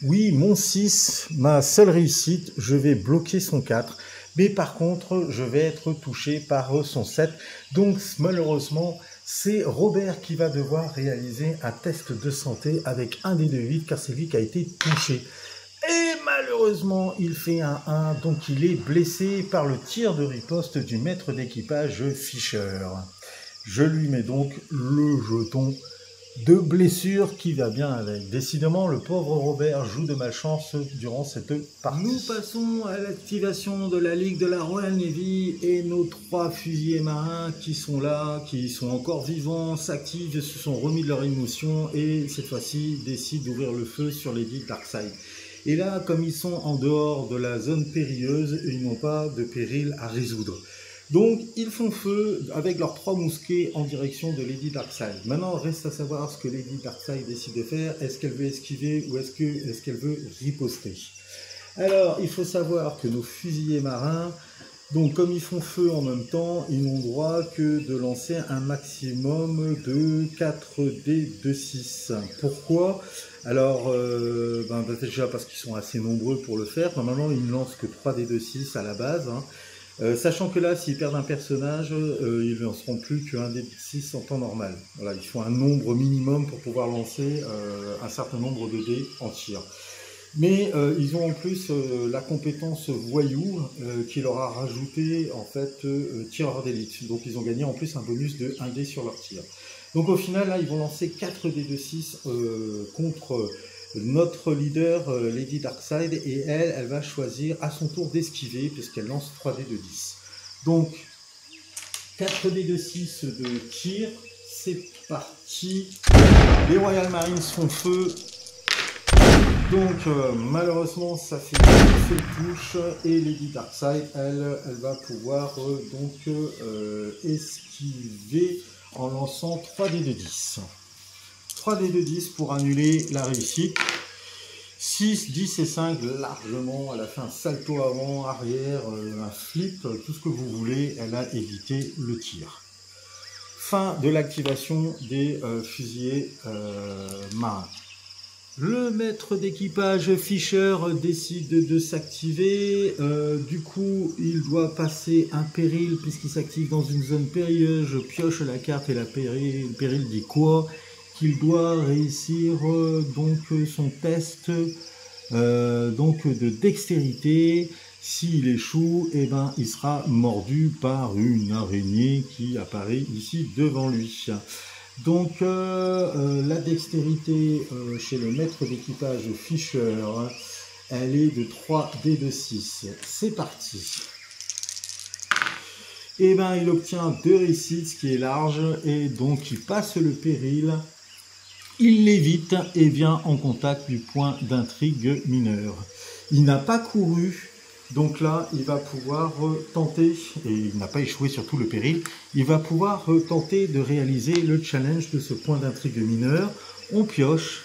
Oui, mon 6, ma seule réussite, je vais bloquer son 4. Mais par contre, je vais être touché par son 7. Donc malheureusement, c'est Robert qui va devoir réaliser un test de santé avec un dé de 8 car c'est lui qui a été touché. Et malheureusement, il fait un 1, donc il est blessé par le tir de riposte du maître d'équipage Fischer. Je lui mets donc le jeton de blessure qui va bien avec. Décidément, le pauvre Robert joue de malchance durant cette partie. Nous passons à l'activation de la Ligue de la Royal Navy et nos 3 fusiliers marins qui sont là, qui sont encore vivants, s'activent, se sont remis de leur émotion et cette fois-ci décident d'ouvrir le feu sur Lady Darkseid. Et là, comme ils sont en dehors de la zone périlleuse, ils n'ont pas de péril à résoudre. Donc, ils font feu avec leurs 3 mousquets en direction de Lady Darkseid. Maintenant, reste à savoir ce que Lady Darkseid décide de faire. Est-ce qu'elle veut esquiver ou est-ce qu'elle veut riposter? Alors, il faut savoir que nos fusiliers marins, donc comme ils font feu en même temps, ils n'ont droit que de lancer un maximum de 4 dés de 6. Pourquoi? Alors, déjà parce qu'ils sont assez nombreux pour le faire. Normalement, ils ne lancent que 3 dés de 6 à la base, hein. Sachant que là, s'ils perdent un personnage, ils ne lanceront plus qu'un dé de 6 en temps normal. Voilà, il faut un nombre minimum pour pouvoir lancer un certain nombre de dés en tir. Mais ils ont en plus la compétence voyou qui leur a rajouté en fait tireur d'élite. Donc ils ont gagné en plus un bonus de 1 dé sur leur tir. Donc au final, là, ils vont lancer 4 dés de 6 contre notre leader Lady Darkseid et elle va choisir à son tour d'esquiver puisqu'elle lance 3 dés de 10. Donc 4 dés de 6 de tir, c'est parti. Les Royal Marines font feu. Donc malheureusement ça fait une seule touche et Lady Darkseid elle va pouvoir esquiver en lançant 3 dés de 10. 3 dés de 10 pour annuler la réussite. 6, 10 et 5 largement. Elle a fait un salto avant, arrière, un flip, tout ce que vous voulez. Elle a évité le tir. Fin de l'activation des fusiliers marins. Le maître d'équipage Fischer décide de s'activer. Du coup, il doit passer un péril puisqu'il s'active dans une zone périlleuse. Je pioche la carte et le péril dit quoi? Qu'il doit réussir donc son test de dextérité. S'il échoue, eh ben, il sera mordu par une araignée qui apparaît ici devant lui. Donc la dextérité chez le maître d'équipage Fischer, elle est de 3 dés de 6. C'est parti. Et ben il obtient 2 réussites, ce qui est large, et donc il passe le péril. Il l'évite et vient en contact du point d'intrigue mineur. Il n'a pas couru, donc là, il va pouvoir tenter, et il n'a pas échoué sur tout le péril, il va pouvoir tenter de réaliser le challenge de ce point d'intrigue mineur. On pioche,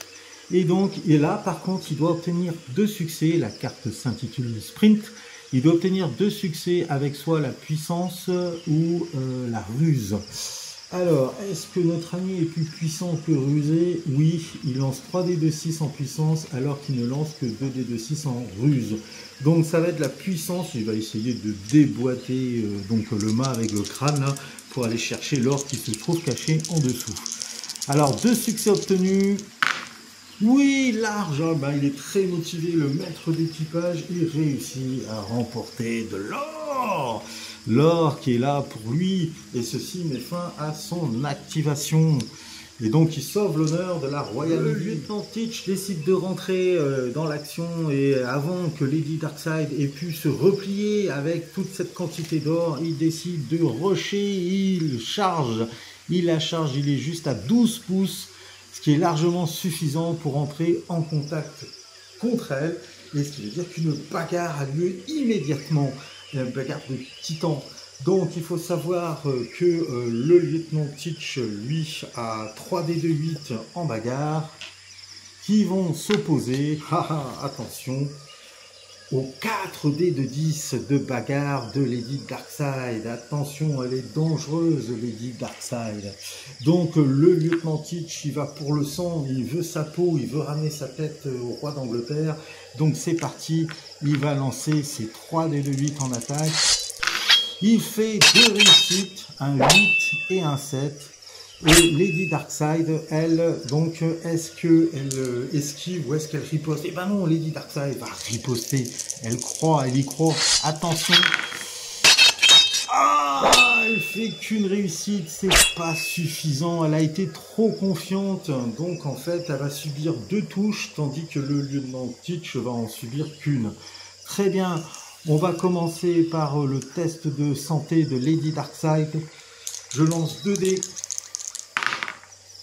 et donc, et là, par contre, il doit obtenir 2 succès. La carte s'intitule Sprint. Il doit obtenir 2 succès avec soit la puissance ou la ruse. Alors, est-ce que notre ami est plus puissant que rusé? Oui, il lance 3 dés de 6 en puissance alors qu'il ne lance que 2 dés de 6 en ruse. Donc ça va être la puissance, il va essayer de déboîter le mât avec le crâne là, pour aller chercher l'or qui se trouve caché en dessous. Alors, 2 succès obtenus. Oui, large, hein, il est très motivé, le maître d'équipage, il réussit à remporter de l'or. L'or qui est là pour lui, et ceci met fin à son activation. Et donc il sauve l'honneur de la Royal Navy. Le lieutenant Teach décide de rentrer dans l'action, et avant que Lady Darkseid ait pu se replier avec toute cette quantité d'or, il décide de rusher, il charge, il la charge, il est juste à 12 pouces, ce qui est largement suffisant pour entrer en contact contre elle, et ce qui veut dire qu'une bagarre a lieu immédiatement. Une bagarre de titan. Donc il faut savoir que le lieutenant Teach, lui, a 3 dés de 8 en bagarre qui vont s'opposer. Attention. aux 4 dés de 10 de bagarre de Lady Darkseid. Attention, elle est dangereuse, Lady Darkseid. Donc le lieutenant Teach, il va pour le sang, il veut sa peau, il veut ramener sa tête au roi d'Angleterre. Donc c'est parti, il va lancer ses 3 dés de 8 en attaque. Il fait 2 réussites, un 8 et un 7. Et Lady Darkseid, elle, donc, est-ce qu'elle esquive ou est-ce qu'elle riposte? Eh ben non, Lady Darkseid va riposter. Elle croit, elle y croit. Attention. Ah, elle fait qu'une réussite, c'est pas suffisant. Elle a été trop confiante. Donc, en fait, elle va subir 2 touches, tandis que le lieutenant Teach va en subir qu'une. Très bien. On va commencer par le test de santé de Lady Darkseid. Je lance 2 dés.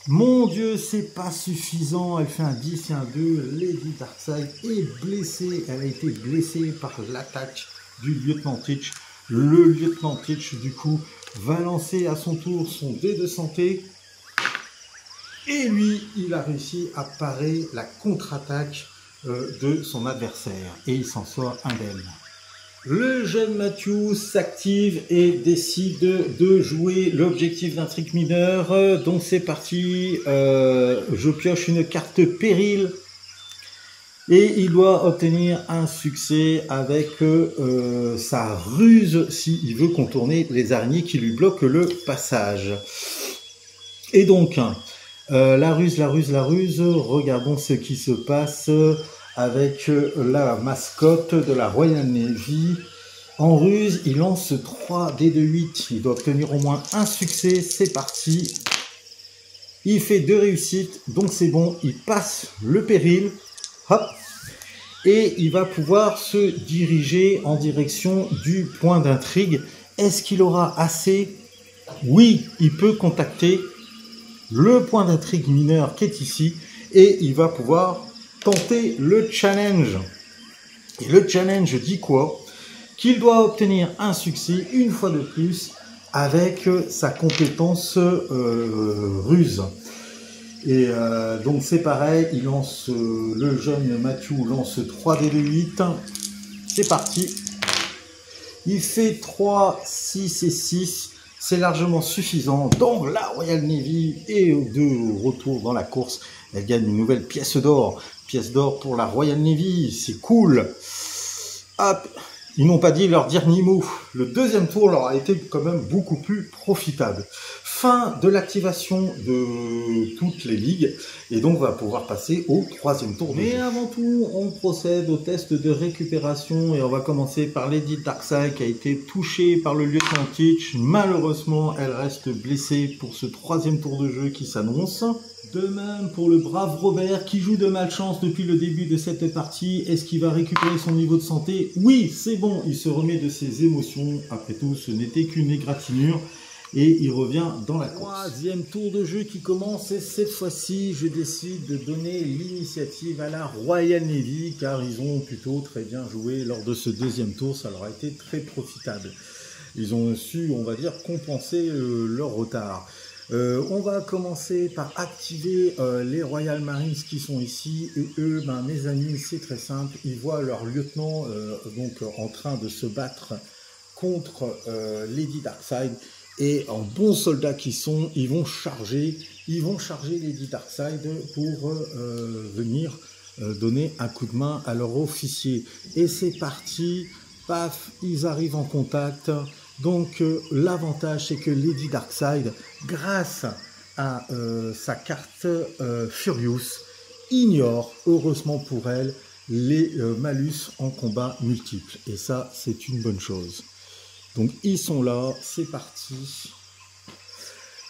Mon Dieu, c'est pas suffisant. Elle fait un 10 et un 2. Lady Darkseid est blessée. Elle a été blessée par l'attaque du lieutenant Teach. Le lieutenant Teach, du coup, va lancer à son tour son dé de santé. Et lui, il a réussi à parer la contre-attaque de son adversaire. Et il s'en sort indemne. Le jeune Matthew s'active et décide de jouer l'objectif d'intrigue mineur. Donc c'est parti, je pioche une carte péril et il doit obtenir un succès avec sa ruse s'il veut contourner les araignées qui lui bloquent le passage. Et donc, la ruse, regardons ce qui se passe avec la mascotte de la Royal Navy. En ruse, il lance 3 dés de 8. Il doit obtenir au moins un succès. C'est parti. Il fait 2 réussites, donc c'est bon. Il passe le péril. Hop. Et il va pouvoir se diriger en direction du point d'intrigue. Est-ce qu'il aura assez? Oui, il peut contacter le point d'intrigue mineur qui est ici. Et il va pouvoir tenter le challenge. Et le challenge dit quoi? Qu'il doit obtenir un succès une fois de plus avec sa compétence ruse. Et donc c'est pareil, il lance, le jeune Matthew lance 3 dés de 8. C'est parti. Il fait 3, 6 et 6. C'est largement suffisant. Donc la Royal Navy est de retour dans la course. Elle gagne une nouvelle pièce d'or. Pièce d'or pour la Royal Navy, c'est cool. Hop, ils n'ont pas dit leur dernier mot. Le deuxième tour leur a été quand même beaucoup plus profitable. Fin de l'activation de toutes les ligues. Et donc on va pouvoir passer au 3e tour. Mais avant tout, on procède au test de récupération. Et on va commencer par Lady Darkseid qui a été touchée par le lieutenant Teach. Malheureusement, elle reste blessée pour ce 3e tour de jeu qui s'annonce. De même pour le brave Robert qui joue de malchance depuis le début de cette partie. Est-ce qu'il va récupérer son niveau de santé? Oui, c'est bon, il se remet de ses émotions. Après tout, ce n'était qu'une égratignure. Et il revient dans la course. 3e tour de jeu qui commence. Et cette fois-ci, je décide de donner l'initiative à la Royal Navy. Car ils ont plutôt très bien joué lors de ce 2e tour. Ça leur a été très profitable. Ils ont su, on va dire, compenser leur retard. On va commencer par activer les Royal Marines qui sont ici. Et eux, ben, mes amis, c'est très simple. Ils voient leur lieutenant donc en train de se battre contre Lady Darkseid. Et en bons soldats qui sont, ils vont charger Lady Darkseid pour venir donner un coup de main à leur officier. Et c'est parti, paf, ils arrivent en contact. Donc l'avantage c'est que Lady Darkseid, grâce à sa carte Furious, ignore, heureusement pour elle, les malus en combat multiple. Et ça, c'est une bonne chose. Donc ils sont là, c'est parti.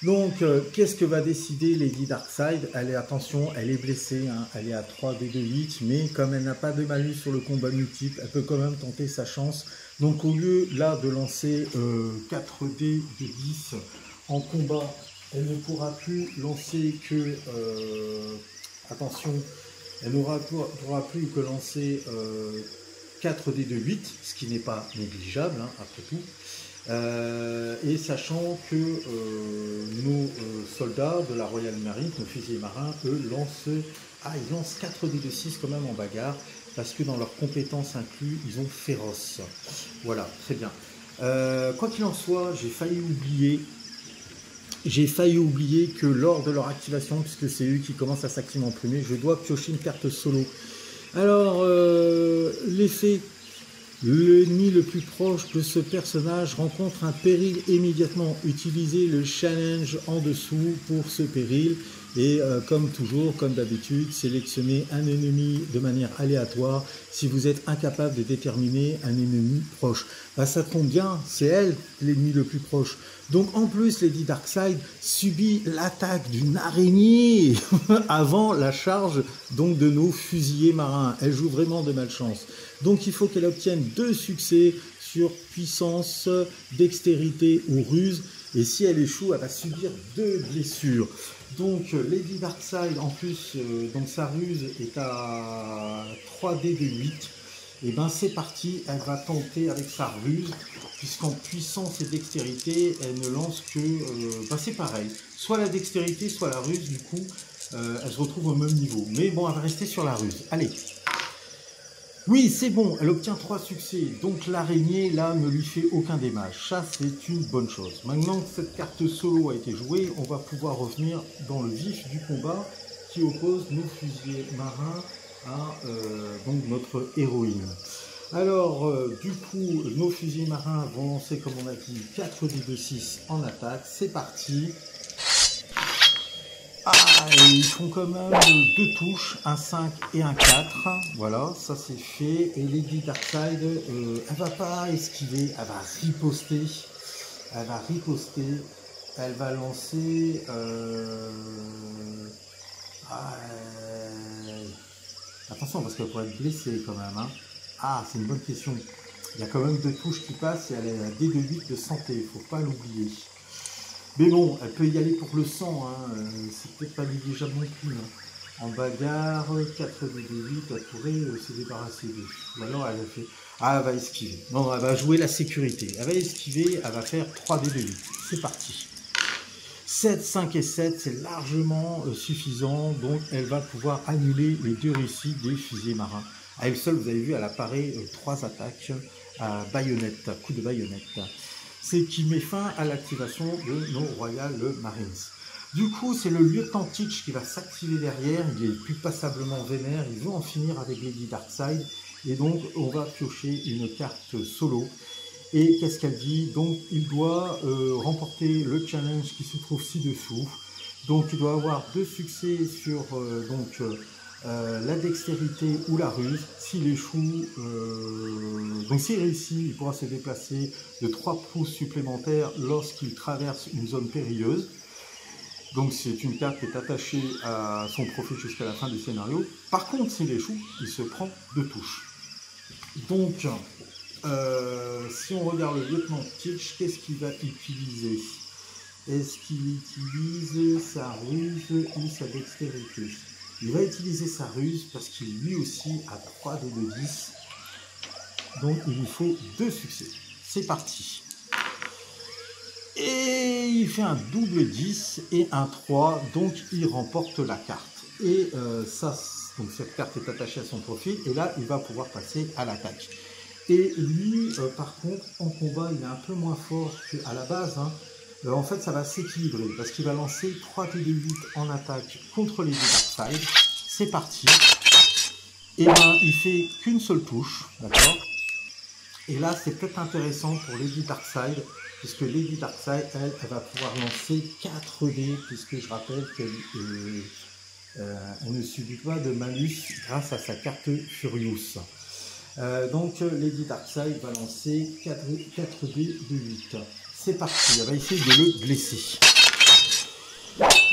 Donc qu'est-ce que va décider Lady Darkseid? Attention, elle est blessée, hein, elle est à 3 dés de 8, mais comme elle n'a pas de malus sur le combat multiple, elle peut quand même tenter sa chance. Donc au lieu là de lancer 4 dés de 10 en combat, elle ne pourra plus lancer que... attention, elle pourra plus que lancer 4 dés de 8, ce qui n'est pas négligeable, hein, après tout. Et sachant que nos soldats de la Royal Marine, nos fusiliers marins, eux, ils lancent 4 dés de 6 quand même en bagarre. parce que dans leurs compétences inclus, ils ont féroce. Voilà, très bien. Quoi qu'il en soit, j'ai failli oublier que lors de leur activation, puisque c'est eux qui commencent à s'activer en premier, je dois piocher une carte solo. Alors, l'effet, l'ennemi le plus proche de ce personnage rencontre un péril immédiatement. Utilisez le challenge en dessous pour ce péril. Et comme toujours, comme d'habitude, sélectionnez un ennemi de manière aléatoire si vous êtes incapable de déterminer un ennemi proche. Bah, ça tombe bien, c'est elle l'ennemi le plus proche. Donc en plus, Lady Darkseid subit l'attaque d'une araignée avant la charge donc, de nos fusiliers marins. Elle joue vraiment de malchance. Donc il faut qu'elle obtienne 2 succès sur puissance, dextérité ou ruse. Et si elle échoue, elle va subir 2 blessures. Donc Lady Darkseid, en plus, donc sa ruse est à 3D de 8. Et ben c'est parti, elle va tenter avec sa ruse, puisqu'en puissance et dextérité, elle ne lance que... c'est pareil, soit la dextérité, soit la ruse, du coup, elle se retrouve au même niveau. Mais bon, elle va rester sur la ruse. Allez. Oui, c'est bon, elle obtient 3 succès, donc l'araignée, là, ne lui fait aucun dommage. Ça, c'est une bonne chose. Maintenant que cette carte solo a été jouée, on va pouvoir revenir dans le vif du combat qui oppose nos fusiliers marins à donc notre héroïne. Alors, du coup, nos fusiliers marins vont lancer, comme on a dit, 4 dés de 6 en attaque. C'est parti. Ah, ils font quand même 2 touches, un 5 et un 4. Voilà, ça c'est fait. Et Lady Darkseid, elle va pas esquiver, elle va riposter. Elle va riposter. Elle va lancer... Attention, parce qu'elle pourrait être blessée quand même. Hein. Ah, c'est une bonne question. Il y a quand même 2 touches qui passent et elle a un dé de 8 de santé. Il ne faut pas l'oublier. Mais bon, elle peut y aller pour le sang, hein. C'est peut-être pas négligeable non plus. Hein. En bagarre, 4 dés de 8, elle pourrait se débarrasser d'eux. Ou alors elle a fait... Ah, elle va esquiver. Non, elle va jouer la sécurité. Elle va esquiver, elle va faire 3 dés de 8. C'est parti. 7, 5 et 7, c'est largement suffisant. Donc elle va pouvoir annuler les 2 réussites des fusiliers marins. À elle seule, vous avez vu, elle apparaît 3 attaques à baïonnette, à coup de baïonnette. C'est qui met fin à l'activation de nos Royal Marines. Du coup, c'est le lieutenant Teach qui va s'activer derrière, il est plus passablement vénère, il veut en finir avec Lady Darkseid, et donc on va piocher une carte solo. Et qu'est-ce qu'elle dit? Donc il doit remporter le challenge qui se trouve ci-dessous. Donc il doit avoir 2 succès sur la dextérité ou la ruse. S'il échoue, donc s'il réussit, il pourra se déplacer de 3 pouces supplémentaires lorsqu'il traverse une zone périlleuse. Donc c'est une carte qui est attachée à son profil jusqu'à la fin du scénario. Par contre, s'il échoue, il se prend 2 touches. Donc, si on regarde le lieutenant Teach, qu'est-ce qu'il va utiliser? Est-ce qu'il utilise sa ruse ou sa dextérité? Il va utiliser sa ruse parce qu'il lui aussi a 3 dés de 10. Donc il lui faut 2 succès. C'est parti. Et il fait un double 10 et un 3. Donc il remporte la carte. Et donc cette carte est attachée à son profil. Et là, il va pouvoir passer à l'attaque. Et lui, par contre, en combat, il est un peu moins fort qu'à la base. Hein. En fait, ça va s'équilibrer parce qu'il va lancer 3 dés de 8 en attaque contre les Darkseid. C'est parti. Et ben, il fait qu'une seule touche, d'accord. Et là, c'est peut-être intéressant pour Lady Darkseid, puisque Lady Darkseid, elle va pouvoir lancer 4 dés, puisque je rappelle qu'elle ne subit pas de malus grâce à sa carte Furious. Donc, Lady Darkseid va lancer 4 dés de 8. C'est parti, elle va essayer de le blesser.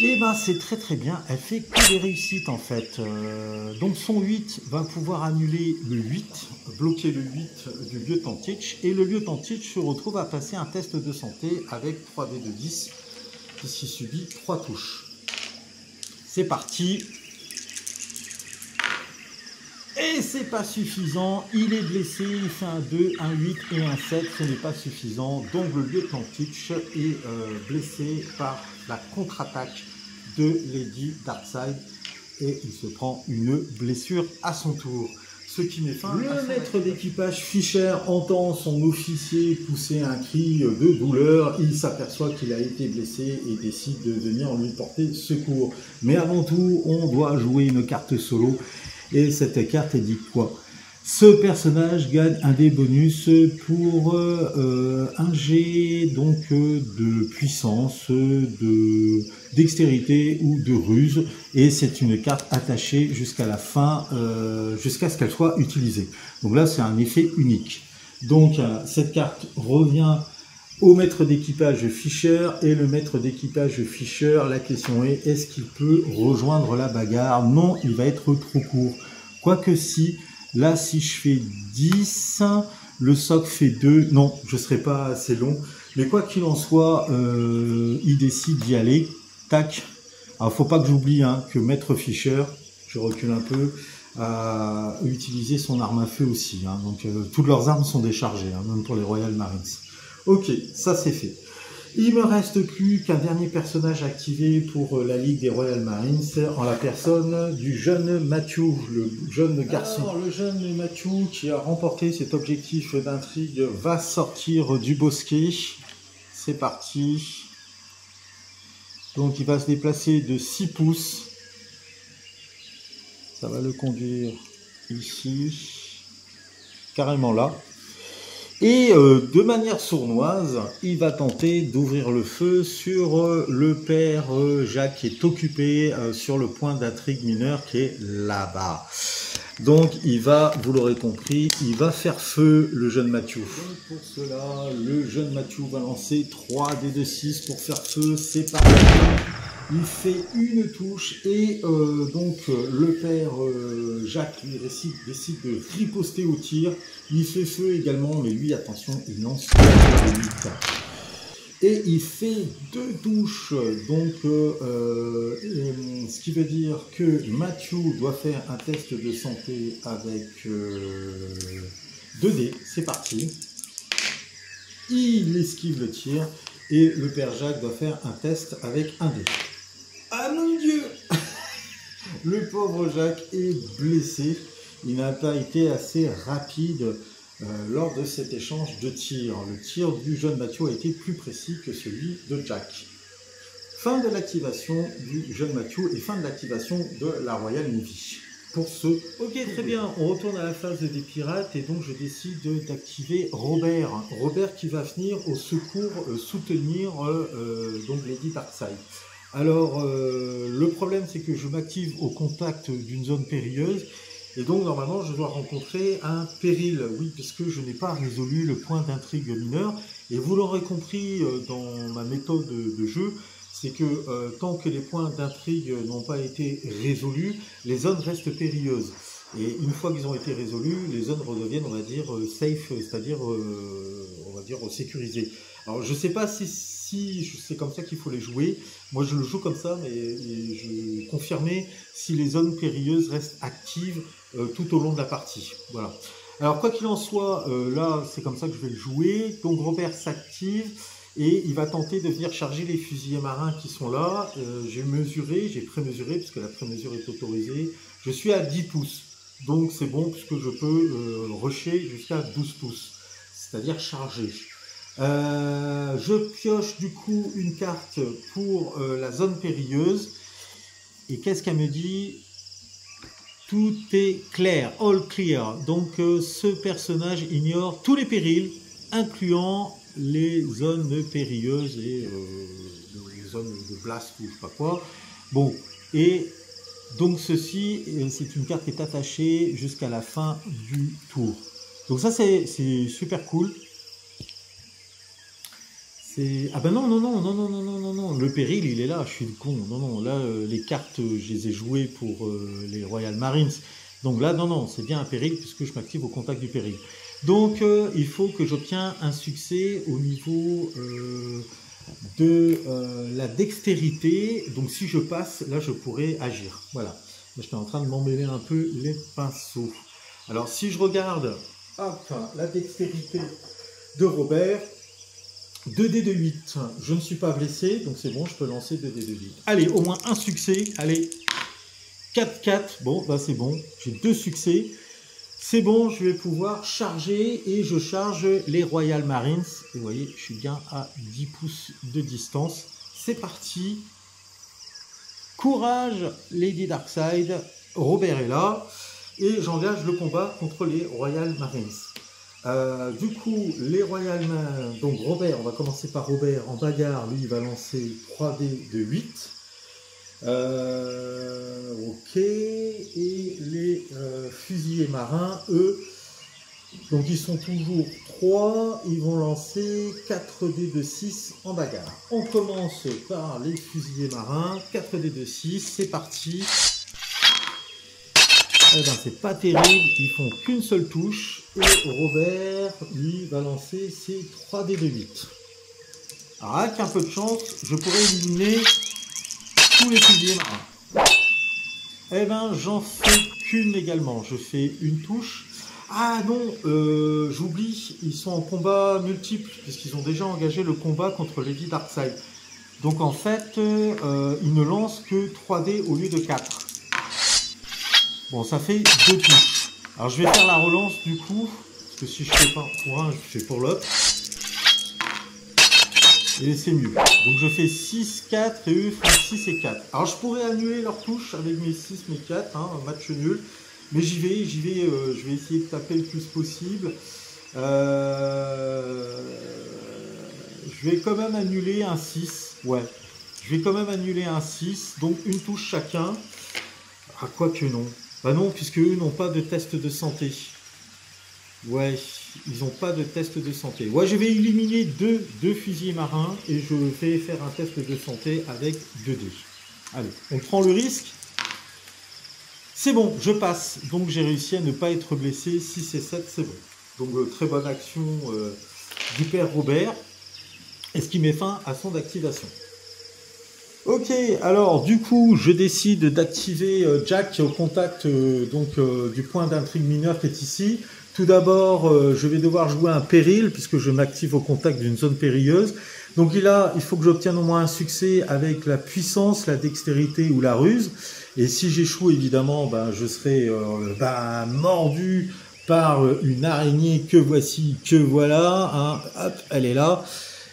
Et ben c'est très très bien, elle fait que des réussites en fait. Donc son 8 va pouvoir annuler le 8, bloquer le 8 du lieutenant Teach. Et le lieutenant Teach se retrouve à passer un test de santé avec 3 dés de 10, puisqu'il subit 3 touches. C'est parti. Et c'est pas suffisant, il est blessé, il fait un 2, un 8 et un 7, ce n'est pas suffisant. Donc le lieutenant Teach est blessé par la contre-attaque de Lady Darkseid et il se prend une blessure à son tour. ce qui met fin. Le maître d'équipage Fischer entend son officier pousser un cri de douleur. Il s'aperçoit qu'il a été blessé et décide de venir lui porter secours. Mais avant tout, on doit jouer une carte solo. Et cette carte est dit quoi? Ce personnage gagne un des bonus pour un jet donc, de puissance, de dextérité ou de ruse. Et c'est une carte attachée jusqu'à la fin, jusqu'à ce qu'elle soit utilisée. Donc là, c'est un effet unique. Donc cette carte revient au maître d'équipage Fischer. Et le maître d'équipage Fischer, la question est, est-ce qu'il peut rejoindre la bagarre? Non, il va être trop court. Quoique si... Là, si je fais 10, le soc fait 2. Non, je ne serai pas assez long. Mais quoi qu'il en soit, il décide d'y aller. Tac. Alors, il ne faut pas que j'oublie que Maître Fischer, je recule un peu, a utilisé son arme à feu aussi. Donc, toutes leurs armes sont déchargées, même pour les Royal Marines. Ok, ça c'est fait. Il me reste plus qu'un dernier personnage activé pour la Ligue des Royal Marines, en la personne du jeune Matthew, le jeune garçon. Alors, le jeune Matthew qui a remporté cet objectif d'intrigue va sortir du bosquet. C'est parti. Donc il va se déplacer de 6 pouces. Ça va le conduire ici, carrément là. Et de manière sournoise, il va tenter d'ouvrir le feu sur le père Jacques qui est occupé sur le point d'intrigue mineure qui est là-bas. Donc il va, vous l'aurez compris, il va faire feu le jeune Matthew. Donc pour cela, le jeune Matthew va lancer 3 dés de 6 pour faire feu, c'est parti. Il fait une touche et donc le père Jacques lui décide de riposter au tir. Il fait feu également, mais lui, attention, il lance 4 de 8. Et il fait 2 touches, donc ce qui veut dire que Matthew doit faire un test de santé avec 2 dés. C'est parti. Il esquive le tir et le père Jacques doit faire un test avec 1 dé. Ah mon Dieu! Le pauvre Jacques est blessé. Il n'a pas été assez rapide lors de cet échange de tirs. Le tir du jeune Matthew a été plus précis que celui de Jack. Fin de l'activation du jeune Matthew et fin de l'activation de la Royal Navy. Pour ce... Ok, très bien. On retourne à la phase des pirates et donc je décide d'activer Robert. Robert qui va venir au secours soutenir donc Lady Darkseid. Alors, le problème, c'est que je m'active au contact d'une zone périlleuse et donc, normalement, je dois rencontrer un péril. Oui, puisque je n'ai pas résolu le point d'intrigue mineur. Et vous l'aurez compris dans ma méthode de jeu, c'est que tant que les points d'intrigue n'ont pas été résolus, les zones restent périlleuses. Et une fois qu'ils ont été résolus, les zones redeviennent, on va dire, safe, c'est-à-dire, on va dire, sécurisées. Alors, je ne sais pas si c'est comme ça qu'il faut les jouer. Moi, je le joue comme ça, mais je confirmais si les zones périlleuses restent actives tout au long de la partie. Voilà. Alors, quoi qu'il en soit, là, c'est comme ça que je vais le jouer. Donc, Robert s'active et il va tenter de venir charger les fusiliers marins qui sont là. J'ai prémesuré, puisque la prémesure est autorisée. Je suis à 10 pouces. Donc, c'est bon, puisque je peux rusher jusqu'à 12 pouces, c'est-à-dire charger. Je pioche du coup une carte pour la zone périlleuse. Et qu'est-ce qu'elle me dit? Tout est clair, all clear. Donc ce personnage ignore tous les périls, incluant les zones périlleuses et les zones de blast ou je sais pas quoi. Bon, et donc ceci, c'est une carte qui est attachée jusqu'à la fin du tour. Donc ça c'est super cool. Ah ben non, le péril il est là, je suis le con, non, là les cartes je les ai jouées pour les Royal Marines, donc là non, c'est bien un péril puisque je m'active au contact du péril. Donc il faut que j'obtienne un succès au niveau de la dextérité, donc si je passe, là je pourrais agir, voilà. J'étais en train de m'emmêler un peu les pinceaux. Alors si je regarde, hop, la dextérité de Robert, 2 dés de 8, je ne suis pas blessé, donc c'est bon, je peux lancer 2 dés de 8. Allez, au moins un succès, allez, 4-4, bon, bah c'est bon, j'ai 2 succès. C'est bon, je vais pouvoir charger et je charge les Royal Marines. Et vous voyez, je suis bien à 10 pouces de distance. C'est parti. Courage, Lady Darkseid. Robert est là. Et j'engage le combat contre les Royal Marines. Du coup, les Royal Marines... Donc Robert, on va commencer par Robert. En bagarre, lui, il va lancer 3D de 8. Ok, et les fusiliers marins, eux, donc ils sont toujours 3, ils vont lancer 4D de 6 en bagarre. On commence par les fusiliers marins, 4D de 6, c'est parti. Eh ben c'est pas terrible, ils font qu'une seule touche, et Robert, lui, va lancer ses 3D de 8. Alors avec un peu de chance, je pourrais éliminer tous les fusiliers marins. Eh ben, j'en fais qu'une également. Je fais une touche. Ah non, j'oublie, ils sont en combat multiple, puisqu'ils ont déjà engagé le combat contre Lady Darkseid. Donc en fait, ils ne lancent que 3D au lieu de 4. Bon, ça fait 2 touches. Alors je vais faire la relance du coup, parce que si je fais pas pour un, je fais pour l'autre. Et c'est mieux. Donc je fais 6, 4 et eux font 6 et 4. Alors je pourrais annuler leur touche avec mes 6, mes 4, hein, un match nul. Mais j'y vais, je vais essayer de taper le plus possible. Je vais quand même annuler un 6. Ouais, je vais quand même annuler un 6. Donc une touche chacun. Ah, quoi que non. Bah non, puisque eux n'ont pas de test de santé. Ouais, ils n'ont pas de test de santé. Ouais, je vais éliminer deux fusiliers marins et je vais faire un test de santé avec 2D. Allez, on prend le risque. C'est bon, je passe. Donc j'ai réussi à ne pas être blessé. 6 et 7, c'est bon. Donc très bonne action du père Robert. Et ce qui met fin à son activation. Ok, alors du coup, je décide d'activer Jack au contact du point d'intrigue mineur qui est ici. Tout d'abord, je vais devoir jouer un péril puisque je m'active au contact d'une zone périlleuse. Donc il faut que j'obtienne au moins un succès avec la puissance, la dextérité ou la ruse. Et si j'échoue, évidemment, je serai mordu par une araignée que voici, que voilà. Hein. Hop, elle est là.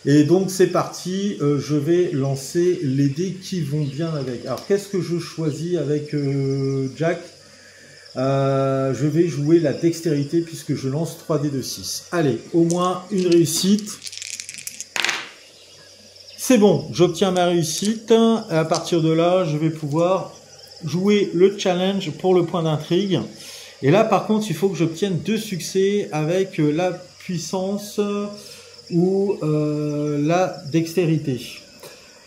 Et donc c'est parti, je vais lancer les dés qui vont bien avec. Alors qu'est-ce que je choisis avec Jack? Je vais jouer la dextérité puisque je lance 3D de 6. Allez, au moins une réussite. C'est bon, j'obtiens ma réussite. À partir de là, je vais pouvoir jouer le challenge pour le point d'intrigue. Et là, par contre, il faut que j'obtienne 2 succès avec la puissance ou la dextérité.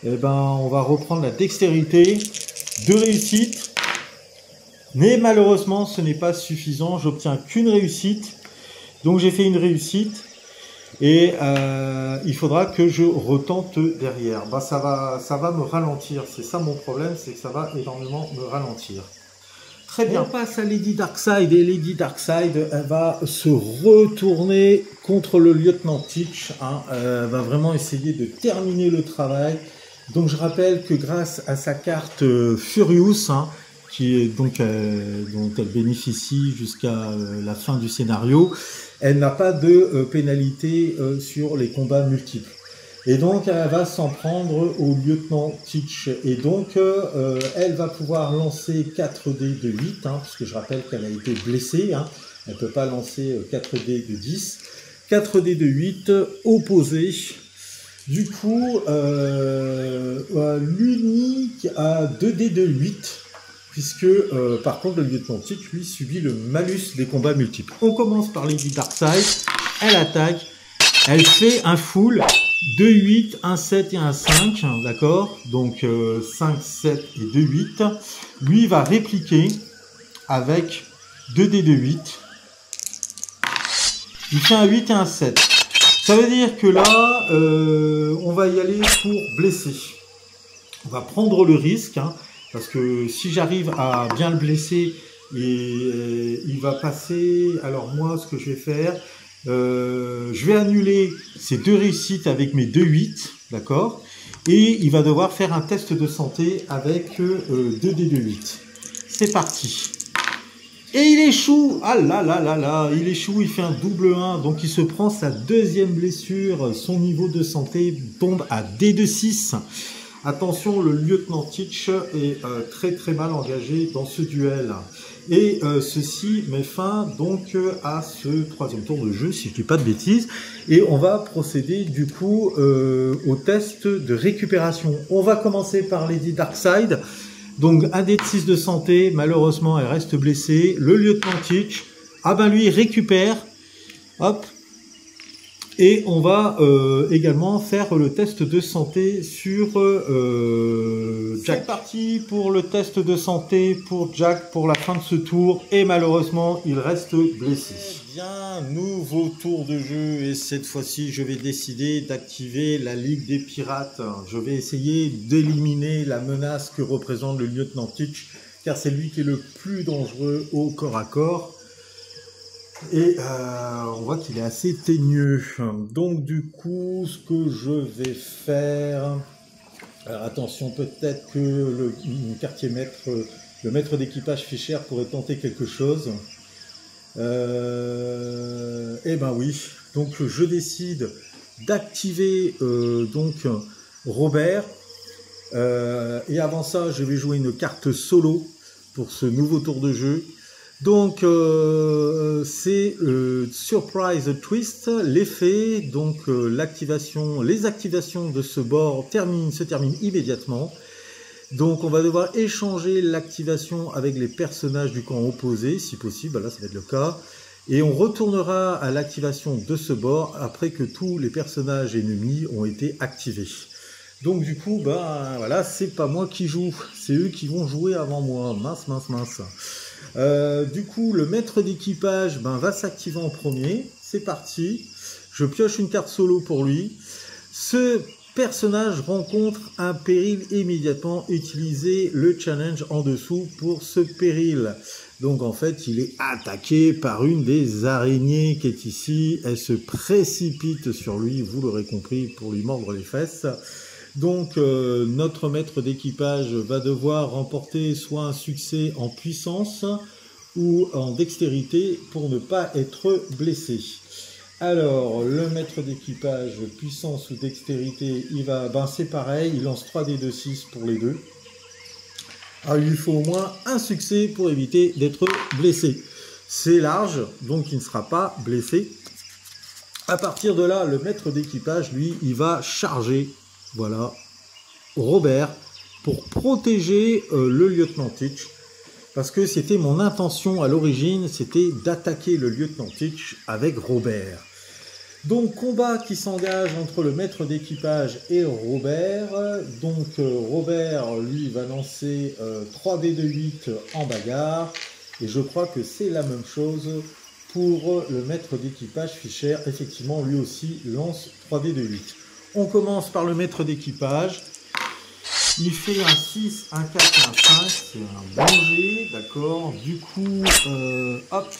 Et ben, on va reprendre la dextérité. 2 réussites. Mais malheureusement, ce n'est pas suffisant. J'obtiens qu'une réussite. Donc j'ai fait une réussite. Et il faudra que je retente derrière. Ça va me ralentir. C'est ça mon problème, c'est que ça va énormément me ralentir. Très bien. On passe à Lady Darkseid. Et Lady Darkseid, elle va se retourner contre le lieutenant Teach. Hein. Elle va vraiment essayer de terminer le travail. Donc je rappelle que grâce à sa carte Furious, hein, dont elle bénéficie jusqu'à la fin du scénario, elle n'a pas de pénalité sur les combats multiples. Et donc elle va s'en prendre au lieutenant Teach. Et donc elle va pouvoir lancer 4D de 8, hein, puisque je rappelle qu'elle a été blessée. Hein. Elle ne peut pas lancer 4D de 10. 4D de 8 opposé. Du coup, l'unique a 2D de 8. Puisque, par contre, le lieutenant Teach, lui, subit le malus des combats multiples. On commence par Lady Darkseid, elle attaque, elle fait un full, 2, 8, 1, 7 et 1, 5, d'accord? Donc, 5, 7 et 2, 8. Lui, va répliquer avec 2D de 8. Il fait un 8 et un 7. Ça veut dire que là, on va y aller pour blesser. On va prendre le risque, hein. Parce que si j'arrive à bien le blesser, il va passer. Alors moi, ce que je vais faire, je vais annuler ces 2 réussites avec mes 2 8, d'accord? Et il va devoir faire un test de santé avec 2D de 8. C'est parti. Et il échoue. Ah là là là là, il échoue, il fait un double 1. Donc il se prend sa deuxième blessure. Son niveau de santé tombe à D2-6. Attention, le lieutenant Teach est très très mal engagé dans ce duel. Et ceci met fin donc à ce troisième tour de jeu, si je ne dis pas de bêtises. Et on va procéder du coup au test de récupération. On va commencer par Lady Darkside. Donc un D6 de santé, malheureusement elle reste blessée. Le lieutenant Teach, ah ben lui il récupère. Hop. Et on va également faire le test de santé sur Jack. C'est parti pour le test de santé pour Jack pour la fin de ce tour. Et malheureusement, il reste blessé. Bien, nouveau tour de jeu. Et cette fois-ci, je vais décider d'activer la Ligue des Pirates. Je vais essayer d'éliminer la menace que représente le lieutenant Teach, car c'est lui qui est le plus dangereux au corps à corps. Et on voit qu'il est assez teigneux. Donc du coup, ce que je vais faire... Alors attention, peut-être que le quartier maître, le maître d'équipage Fischer pourrait tenter quelque chose. Eh ben oui. Donc je décide d'activer donc Robert. Et avant ça, je vais jouer une carte solo pour ce nouveau tour de jeu. Donc c'est Surprise Twist, l'effet, donc l'activation, les activations de ce bord se terminent immédiatement. Donc on va devoir échanger l'activation avec les personnages du camp opposé, si possible, là ça va être le cas. Et on retournera à l'activation de ce bord après que tous les personnages ennemis ont été activés. Donc du coup, bah voilà, c'est pas moi qui joue, c'est eux qui vont jouer avant moi, mince, mince, mince. Du coup, le maître d'équipage va s'activer en premier. C'est parti. Je pioche une carte solo pour lui. Ce personnage rencontre un péril immédiatement. Utilisez le challenge en dessous pour ce péril. Donc en fait, il est attaqué par une des araignées qui est ici. Elle se précipite sur lui, vous l'aurez compris, pour lui mordre les fesses. Donc notre maître d'équipage va devoir remporter soit un succès en puissance ou en dextérité pour ne pas être blessé. Alors le maître d'équipage, puissance ou dextérité, il va, c'est pareil, il lance 3D2-6 pour les deux. Alors il lui faut au moins un succès pour éviter d'être blessé. C'est large, donc il ne sera pas blessé. À partir de là, le maître d'équipage, lui, il va charger. Voilà, Robert, pour protéger le lieutenant Teach, parce que c'était mon intention à l'origine, c'était d'attaquer le lieutenant Teach avec Robert. Donc combat qui s'engage entre le maître d'équipage et Robert. Donc Robert, lui, va lancer 3D2-8 en bagarre, et je crois que c'est la même chose pour le maître d'équipage Fischer. Effectivement, lui aussi lance 3D2-8. On commence par le maître d'équipage. Il fait un 6, un 4 et un 5. C'est un bon jet, d'accord. Du coup, hop.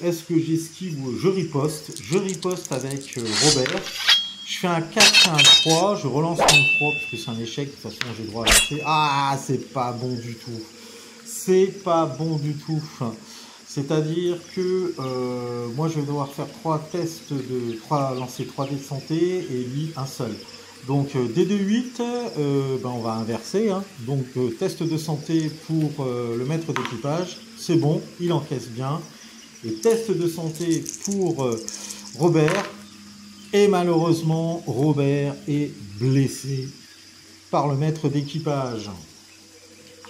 Est-ce que j'esquive ou je riposte? Je riposte avec Robert. Je fais un 4 et un 3. Je relance mon 3 parce que c'est un échec. De toute façon, j'ai droit à lancer. Ah, c'est pas bon du tout. C'est pas bon du tout. C'est-à-dire que moi je vais devoir faire 3 tests lancer 3 dés de santé et lui un seul. Donc D2-8, on va inverser. Hein. Donc test de santé pour le maître d'équipage, c'est bon, il encaisse bien. Et test de santé pour Robert. Et malheureusement, Robert est blessé par le maître d'équipage.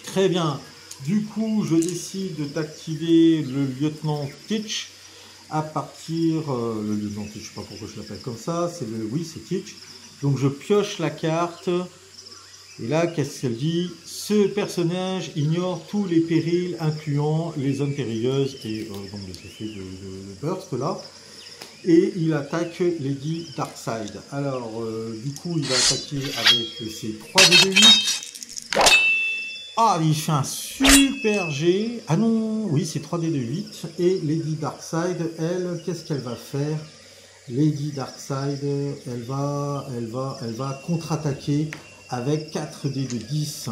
Très bien. Du coup, je décide d'activer le lieutenant Teach à partir... le lieutenant Teach, je ne sais pas pourquoi je l'appelle comme ça. Oui, c'est Teach. Donc je pioche la carte. Et là, qu'est-ce qu'elle dit? Ce personnage ignore tous les périls, incluant les zones périlleuses et donc les effets de burst là. Et il attaque Lady Darkside. Alors, du coup, il va attaquer avec ses 3D8. Ah, il fait un super jet. Ah non, oui, c'est 3D8. Et Lady Darkside, elle, qu'est-ce qu'elle va faire? Lady Darkside, elle va contre-attaquer avec 4D de 10.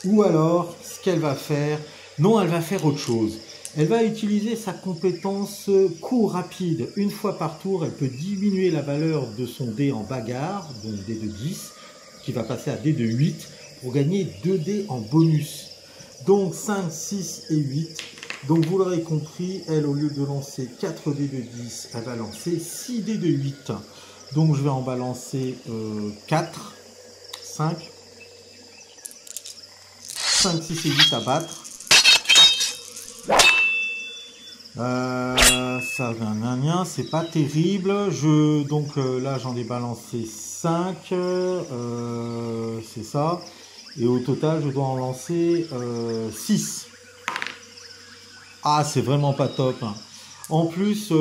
Ou alors, ce qu'elle va faire, non, elle va faire autre chose. Elle va utiliser sa compétence coup rapide. Une fois par tour, elle peut diminuer la valeur de son dé en bagarre, donc dé de 10, qui va passer à dé de 8, pour gagner 2 dés en bonus. Donc 5, 6 et 8. Donc vous l'aurez compris, elle, au lieu de lancer 4 dés de 10, elle va lancer 6 dés de 8. Donc je vais en balancer 4, 5, 5, 6 et 8 à battre. Ça, c'est pas terrible. Donc là, j'en ai balancé 5. C'est ça. Et au total, je dois en lancer 6. Ah, c'est vraiment pas top. En plus,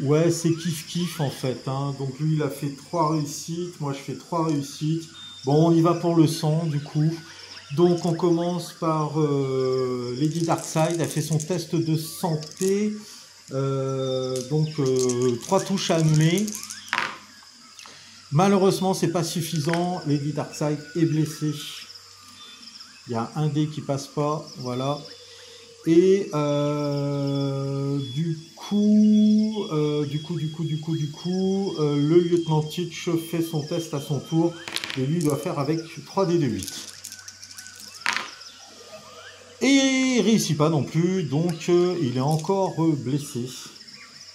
ouais, c'est kiff-kiff en fait. Donc lui, il a fait 3 réussites. Moi, je fais 3 réussites. Bon, on y va pour le sang, du coup. Donc on commence par Lady Darkside, elle fait son test de santé, 3 touches à annuler. Malheureusement c'est pas suffisant, Lady Darkside est blessée. Il y a un dé qui passe pas, voilà. Et du coup, le lieutenant Teach fait son test à son tour et lui il doit faire avec 3 dés de 8. Et il réussit pas non plus, donc il est encore blessé.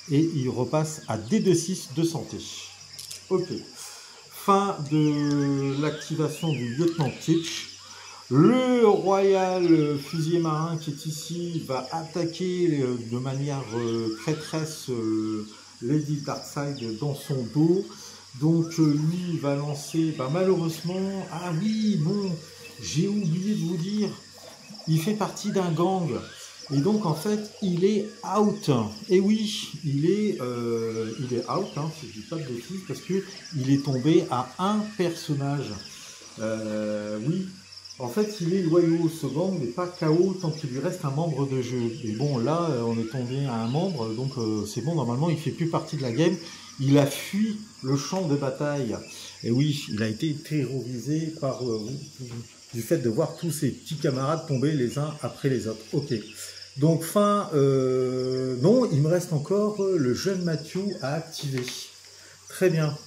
Et il repasse à D2-6 de santé. Ok. Fin de l'activation du lieutenant Teach. Le Royal Fusilier Marin qui est ici va attaquer de manière traîtresse Lady Darkside dans son dos. Donc lui il va lancer, malheureusement, ah oui, bon, j'ai oublié de vous dire, il fait partie d'un gang. Et donc en fait il est out. Et oui, il est out, si je dis pas de bêtises, parce que il est tombé à un personnage. Oui, en fait il est loyaux au second, mais pas KO tant qu'il lui reste un membre de jeu. Et bon là on est tombé à un membre, donc c'est bon, normalement il fait plus partie de la game. Il a fui le champ de bataille. Et oui, il a été terrorisé par du fait de voir tous ses petits camarades tomber les uns après les autres. Ok. Donc non, il me reste encore le jeune Matthew à activer. Très bien.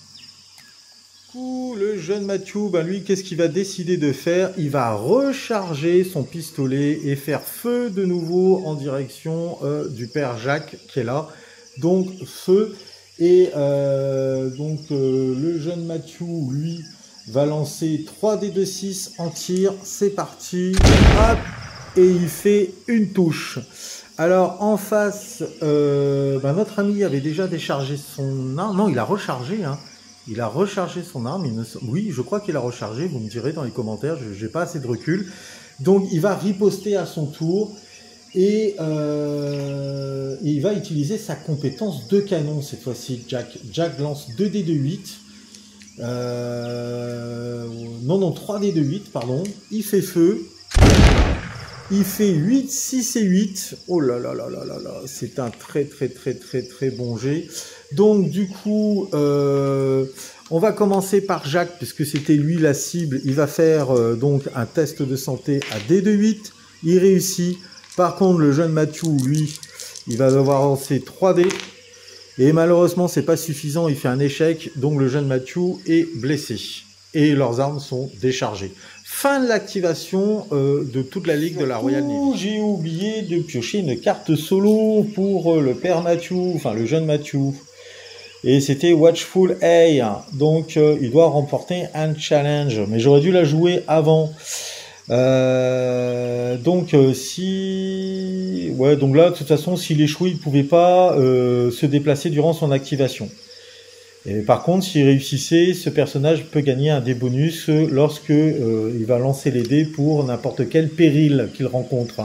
Le jeune Matthew, lui, qu'est-ce qu'il va décider de faire? Il va recharger son pistolet et faire feu de nouveau en direction du père Jacques qui est là. Donc feu. Et le jeune Matthew, lui, va lancer 3 dés de 6 en tir. C'est parti. Hop, et il fait une touche. Alors en face, notre ami avait déjà déchargé son arme. Non, il a rechargé. Il a rechargé son arme. Oui, je crois qu'il a rechargé. Vous me direz dans les commentaires. Je n'ai pas assez de recul. Donc il va riposter à son tour. Et il va utiliser sa compétence de canon cette fois-ci, Jack. Jack lance 2 dés de 8. Non, 3 dés de 8, pardon. Il fait feu. Il fait 8, 6 et 8. Oh là là là là là là. C'est un très bon jet. Donc du coup, on va commencer par Jacques, puisque c'était lui la cible. Il va faire donc un test de santé à dés de 8. Il réussit. Par contre, le jeune Matthew, lui, il va devoir lancer 3 dés. Et malheureusement, c'est pas suffisant. Il fait un échec. Donc, le jeune Matthew est blessé. Et leurs armes sont déchargées. Fin de l'activation de toute la ligue de la Royal Navy. J'ai oublié de piocher une carte solo pour le père Matthew, enfin le jeune Matthew. Et c'était Watchful Eye. Donc, il doit remporter un challenge. Mais j'aurais dû la jouer avant. Donc là de toute façon s'il échouait il pouvait pas se déplacer durant son activation. Et par contre s'il réussissait, ce personnage peut gagner un dé bonus lorsque il va lancer les dés pour n'importe quel péril qu'il rencontre.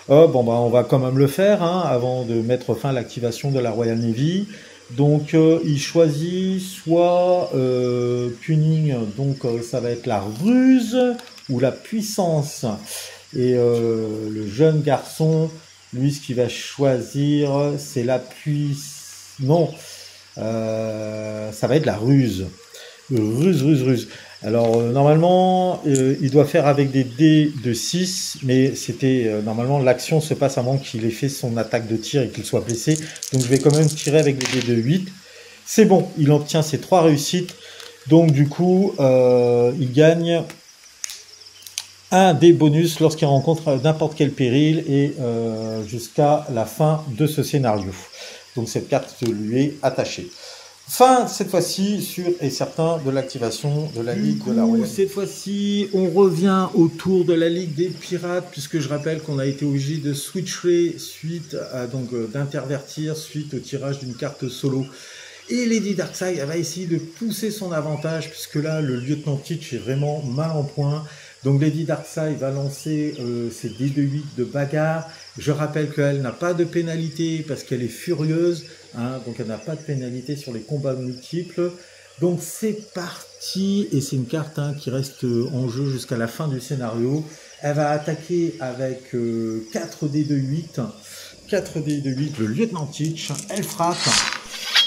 On va quand même le faire avant de mettre fin à l'activation de la Royal Navy. Donc il choisit soit Cunning, donc ça va être la ruse ou la puissance. Et le jeune garçon, lui, ce qu'il va choisir, c'est la puissance. Non, ça va être la ruse. Ruse. Alors, normalement, il doit faire avec des dés de 6, mais c'était normalement l'action se passe avant qu'il ait fait son attaque de tir et qu'il soit blessé. Donc, je vais quand même tirer avec des dés de 8. C'est bon, il obtient ses 3 réussites. Donc, du coup, il gagne un dé bonus lorsqu'il rencontre n'importe quel péril et jusqu'à la fin de ce scénario. Donc, cette carte lui est attachée. Fin, cette fois-ci, sûr et certain, de l'activation de la Ligue de la Royaume. Cette fois-ci, on revient autour de la Ligue des Pirates, puisque je rappelle qu'on a été obligé de switcher suite à, donc d'intervertir suite au tirage d'une carte solo. Et Lady Darkseid, elle va essayer de pousser son avantage, puisque là, le lieutenant Teach est vraiment mal en point. Donc Lady Darkseid va lancer ses dés de 8 de bagarre. Je rappelle qu'elle n'a pas de pénalité parce qu'elle est furieuse, hein, donc elle n'a pas de pénalité sur les combats multiples. Donc c'est parti, et c'est une carte qui reste en jeu jusqu'à la fin du scénario. Elle va attaquer avec 4 dés de 8. 4 dés de 8, le lieutenant Teach, elle frappe.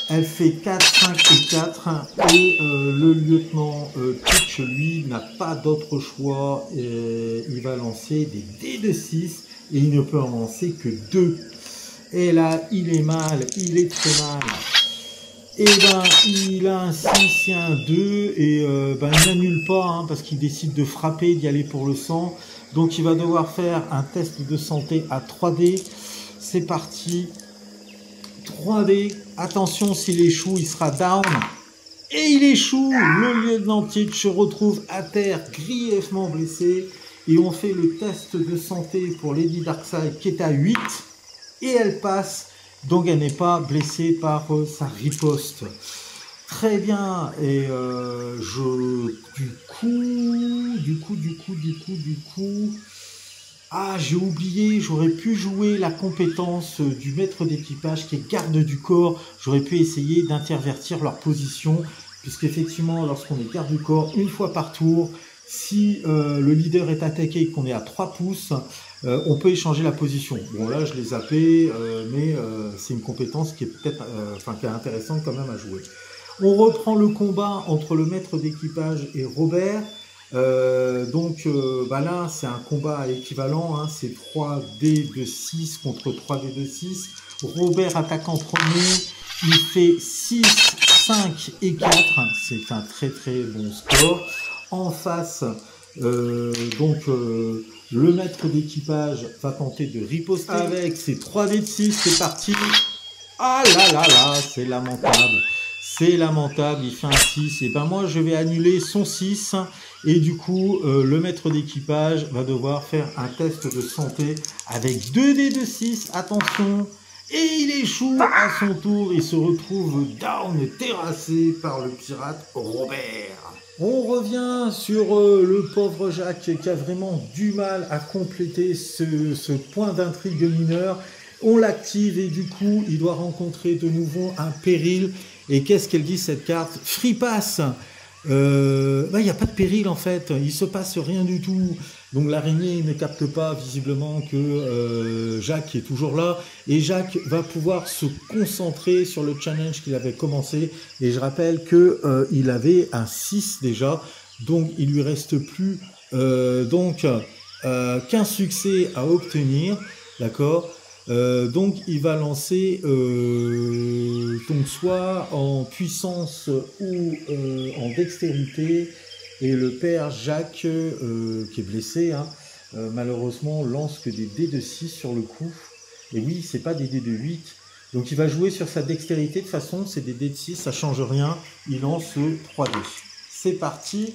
Elle fait 4, 5 et 4 et le lieutenant Teach, lui, n'a pas d'autre choix. Il va lancer des dés de 6 et il ne peut en lancer que 2. Et là, il est mal, il est très mal. Et ben, il a un 6 et un 2 et ben, il n'annule pas parce qu'il décide de frapper, d'y aller pour le sang. Donc il va devoir faire un test de santé à 3D. C'est parti. 3D, attention, s'il échoue, il sera down. Et il échoue, le lieutenant Teach se retrouve à terre, grièvement blessé. Et on fait le test de santé pour Lady Darkseid qui est à 8. Et elle passe, donc elle n'est pas blessée par sa riposte. Très bien, et du coup... Ah, j'ai oublié, j'aurais pu jouer la compétence du maître d'équipage qui est garde du corps. J'aurais pu essayer d'intervertir leur position, puisqu'effectivement, lorsqu'on est garde du corps, une fois par tour, si le leader est attaqué et qu'on est à 3 pouces, on peut échanger la position. Bon, là, je l'ai zappé, mais c'est une compétence qui est peut-être, qui est intéressante quand même à jouer. On reprend le combat entre le maître d'équipage et Robert. Là c'est un combat équivalent, c'est 3D de 6 contre 3D de 6. Robert attaque en premier, il fait 6, 5 et 4, c'est un très très bon score. En face, le maître d'équipage va tenter de riposter avec ses 3D de 6, c'est parti. Ah là là là, c'est lamentable. C'est lamentable, il fait un 6. Et ben moi, je vais annuler son 6. Et du coup, le maître d'équipage va devoir faire un test de santé avec 2 dés de 6. Attention. Et il échoue à son tour. Il se retrouve down, terrassé par le pirate Robert. On revient sur le pauvre Jacques qui a vraiment du mal à compléter ce point d'intrigue mineur. On l'active et du coup, il doit rencontrer de nouveau un péril. Et qu'est-ce qu'elle dit cette carte? Free pass. Il n'y a pas de péril en fait, il se passe rien du tout. Donc l'araignée ne capte pas visiblement que Jacques est toujours là. Et Jacques va pouvoir se concentrer sur le challenge qu'il avait commencé. Et je rappelle qu'il avait un 6 déjà. Donc il lui reste plus qu'un succès à obtenir. D'accord? Donc il va lancer soit en puissance ou en dextérité, et le père Jacques qui est blessé malheureusement lance que des dés de 6 sur le coup, et oui, c'est pas des dés de 8, donc il va jouer sur sa dextérité. De toute façon c'est des dés de 6, ça change rien, il lance 3 dés. C'est parti.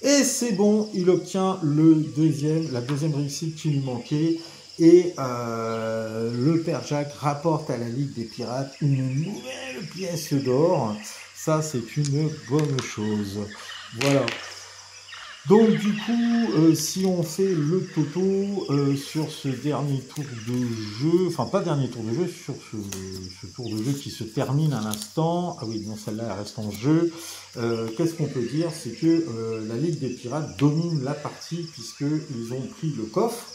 Et c'est bon, il obtient la deuxième réussite qui lui manquait. Et le père Jacques rapporte à la Ligue des Pirates une nouvelle pièce d'or. Ça, c'est une bonne chose. Voilà. Donc du coup, si on fait le toto sur ce dernier tour de jeu, enfin pas dernier tour de jeu, sur ce tour de jeu qui se termine à l'instant, ah oui, non, celle-là elle reste en jeu, qu'est-ce qu'on peut dire? C'est que la Ligue des Pirates domine la partie, puisqu'ils ont pris le coffre,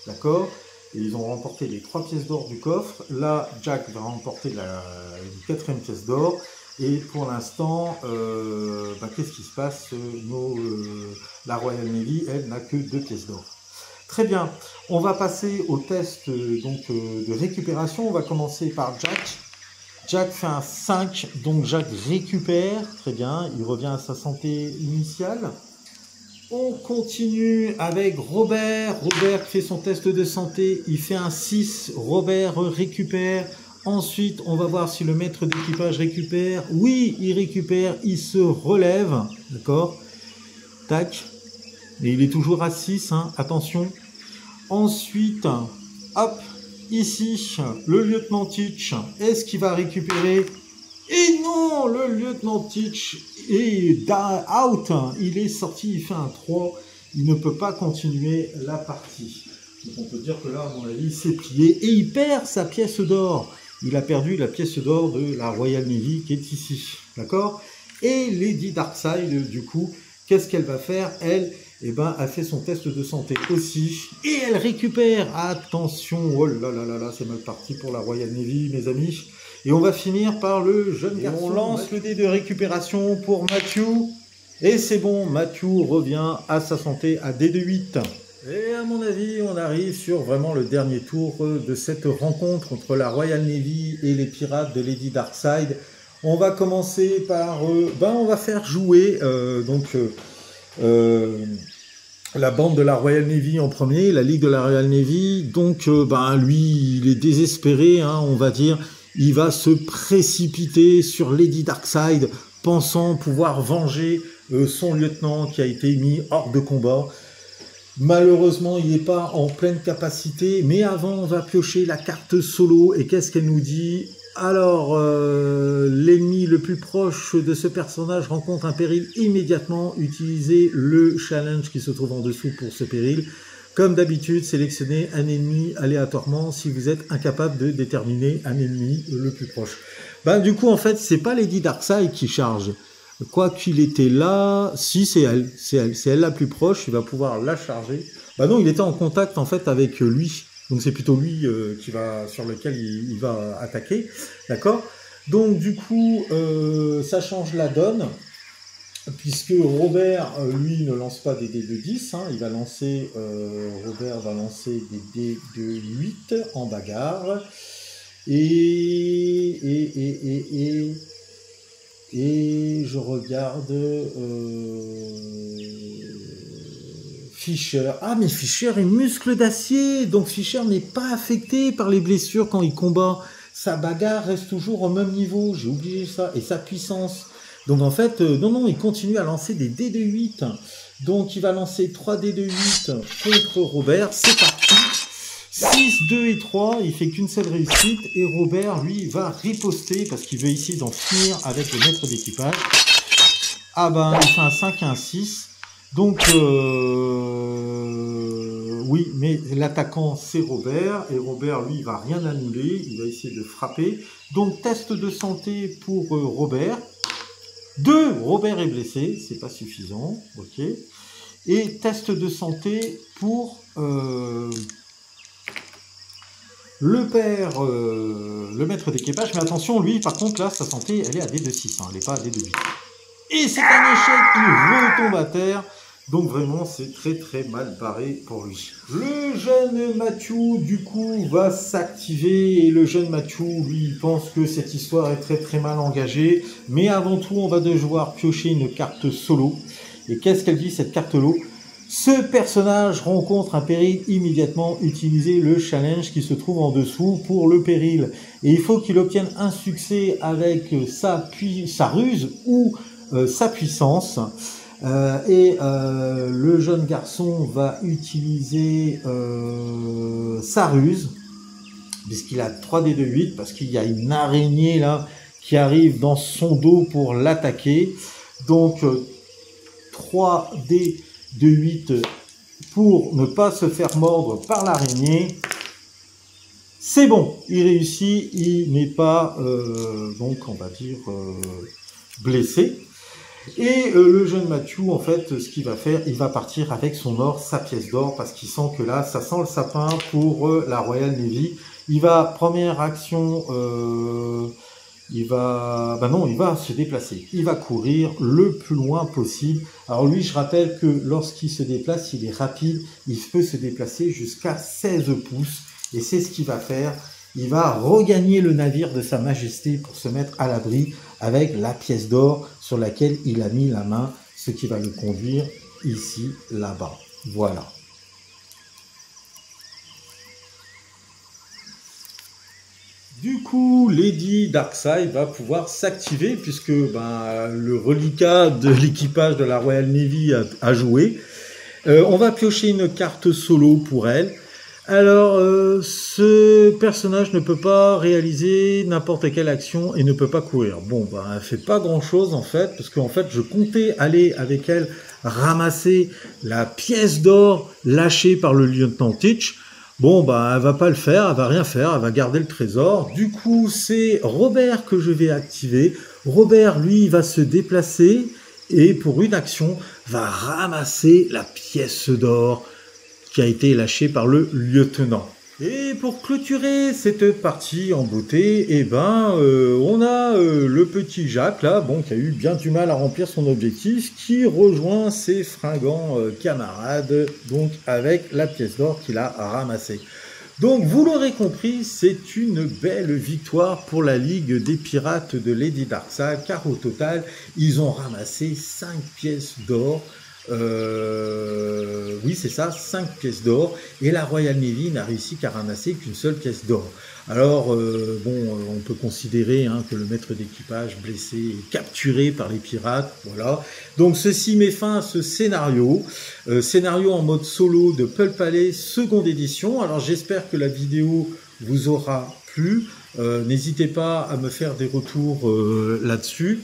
d'accord? Et ils ont remporté les 3 pièces d'or du coffre. Là, Jack va remporter une 4e pièce d'or. Et pour l'instant, qu'est-ce qui se passe? La Royal Navy, elle, n'a que 2 pièces d'or. Très bien, on va passer au test de récupération. On va commencer par Jack. Jack fait un 5, donc Jack récupère. Très bien, il revient à sa santé initiale. On continue avec Robert. Robert fait son test de santé, il fait un 6. Robert récupère. Ensuite, on va voir si le maître d'équipage récupère. Oui, il récupère, il se relève. D'accord? Tac. Et il est toujours à 6, hein, attention. Ensuite, hop, ici, le lieutenant Teach, est-ce qu'il va récupérer? Et non, le lieutenant Teach est out. Il est sorti, il fait un 3. Il ne peut pas continuer la partie. Donc on peut dire que là, à mon avis, il s'est plié. Et il perd sa pièce d'or. Il a perdu la pièce d'or de la Royal Navy qui est ici. D'accord? Et Lady Darkside, du coup, qu'est-ce qu'elle va faire? Elle, elle fait son test de santé aussi. Et elle récupère. Attention, oh là là là là, c'est mal parti pour la Royal Navy, mes amis. Et on va finir par le jeune garçon. On lance le dé de récupération pour Matthew. Et c'est bon, Matthew revient à sa santé à dé de 8. Et à mon avis, on arrive sur vraiment le dernier tour de cette rencontre entre la Royal Navy et les pirates de Lady Darkside. On va commencer par... on va faire jouer la bande de la Royal Navy en premier, la Ligue de la Royal Navy. Donc, lui, il est désespéré, hein, on va dire. Il va se précipiter sur Lady Darkside, pensant pouvoir venger son lieutenant qui a été mis hors de combat. Malheureusement, il n'est pas en pleine capacité, mais avant, on va piocher la carte solo. Et qu'est-ce qu'elle nous dit? Alors, l'ennemi le plus proche de ce personnage rencontre un péril immédiatement. Utilisez le challenge qui se trouve en dessous pour ce péril. Comme d'habitude, sélectionnez un ennemi aléatoirement si vous êtes incapable de déterminer un ennemi le plus proche. Du coup, en fait, c'est pas Lady Darkside qui charge. Quoi qu'il était là, si c'est elle, c'est elle la plus proche, il va pouvoir la charger. Non, il était en contact en fait avec lui, donc c'est plutôt lui sur lequel il va attaquer, d'accord? Donc du coup, ça change la donne, puisque Robert, lui, ne lance pas des dés de 10, hein, Robert va lancer des dés de 8 en bagarre, et je regarde Fischer. Ah, mais Fischer est muscle d'acier, donc Fischer n'est pas affecté par les blessures quand il combat. Sa bagarre reste toujours au même niveau, j'ai oublié ça, et sa puissance. Donc en fait, non, il continue à lancer des dés de 8. Donc il va lancer 3 dés de 8 contre Robert, c'est parti. 6, 2 et 3, il fait qu'une seule réussite, et Robert, lui, va riposter, parce qu'il veut ici d'en finir avec le maître d'équipage. Ah il fait un 5 et un 6, donc, oui, mais l'attaquant, c'est Robert, et Robert, lui, il va rien annuler, il va essayer de frapper. Donc, test de santé pour Robert. 2, Robert est blessé, c'est pas suffisant, ok. Et test de santé pour... le maître d'équipage, mais attention, lui, par contre, là, sa santé, elle est à D de 6, hein, elle n'est pas à D de 8. Et c'est un échec, il retombe à terre, donc vraiment, c'est très très mal barré pour lui. Le jeune Matthew, du coup, va s'activer, et le jeune Matthew, lui, il pense que cette histoire est très très mal engagée, mais avant tout, on va devoir piocher une carte solo. Et qu'est-ce qu'elle dit, cette carte solo? Ce personnage rencontre un péril immédiatement, utilisez le challenge qui se trouve en dessous pour le péril. Et il faut qu'il obtienne un succès avec sa ruse ou sa puissance. Le jeune garçon va utiliser sa ruse, puisqu'il a 3 dés de 8, parce qu'il y a une araignée là qui arrive dans son dos pour l'attaquer. Donc 3 dés de 8 pour ne pas se faire mordre par l'araignée. C'est bon, il réussit, il n'est pas, donc on va dire, blessé. Et le jeune Matthew, en fait, ce qu'il va faire, il va partir avec son or, sa pièce d'or, parce qu'il sent que là, ça sent le sapin pour la Royal Navy. Il va, première action, il va se déplacer. Il va courir le plus loin possible. Alors lui, je rappelle que lorsqu'il se déplace, il est rapide. Il peut se déplacer jusqu'à 16 pouces. Et c'est ce qu'il va faire. Il va regagner le navire de Sa Majesté pour se mettre à l'abri avec la pièce d'or sur laquelle il a mis la main, ce qui va le conduire ici, là-bas. Voilà. Du coup, Lady Darkseid va pouvoir s'activer puisque le reliquat de l'équipage de la Royal Navy a joué. On va piocher une carte solo pour elle. Alors, ce personnage ne peut pas réaliser n'importe quelle action et ne peut pas courir. Bon, elle fait pas grand-chose en fait, parce qu'en fait, je comptais aller avec elle ramasser la pièce d'or lâchée par le lieutenant Teach. Bon, elle va pas le faire, elle va rien faire, elle va garder le trésor. Du coup, c'est Robert que je vais activer. Robert, lui, va se déplacer et pour une action, va ramasser la pièce d'or qui a été lâchée par le lieutenant. Et pour clôturer cette partie en beauté, on a le petit Jacques là, qui a eu bien du mal à remplir son objectif, qui rejoint ses fringants camarades, donc avec la pièce d'or qu'il a ramassée. Donc vous l'aurez compris, c'est une belle victoire pour la Ligue des Pirates de Lady Darkseid, car au total, ils ont ramassé 5 pièces d'or. Oui, c'est ça, 5 pièces d'or, et la Royal Navy n'a réussi qu'à ramasser qu'une seule pièce d'or. Alors, on peut considérer que le maître d'équipage blessé est capturé par les pirates, voilà. Donc, ceci met fin à ce scénario, scénario en mode solo de Pulp Alley, seconde édition. Alors, j'espère que la vidéo vous aura plu. N'hésitez pas à me faire des retours là-dessus.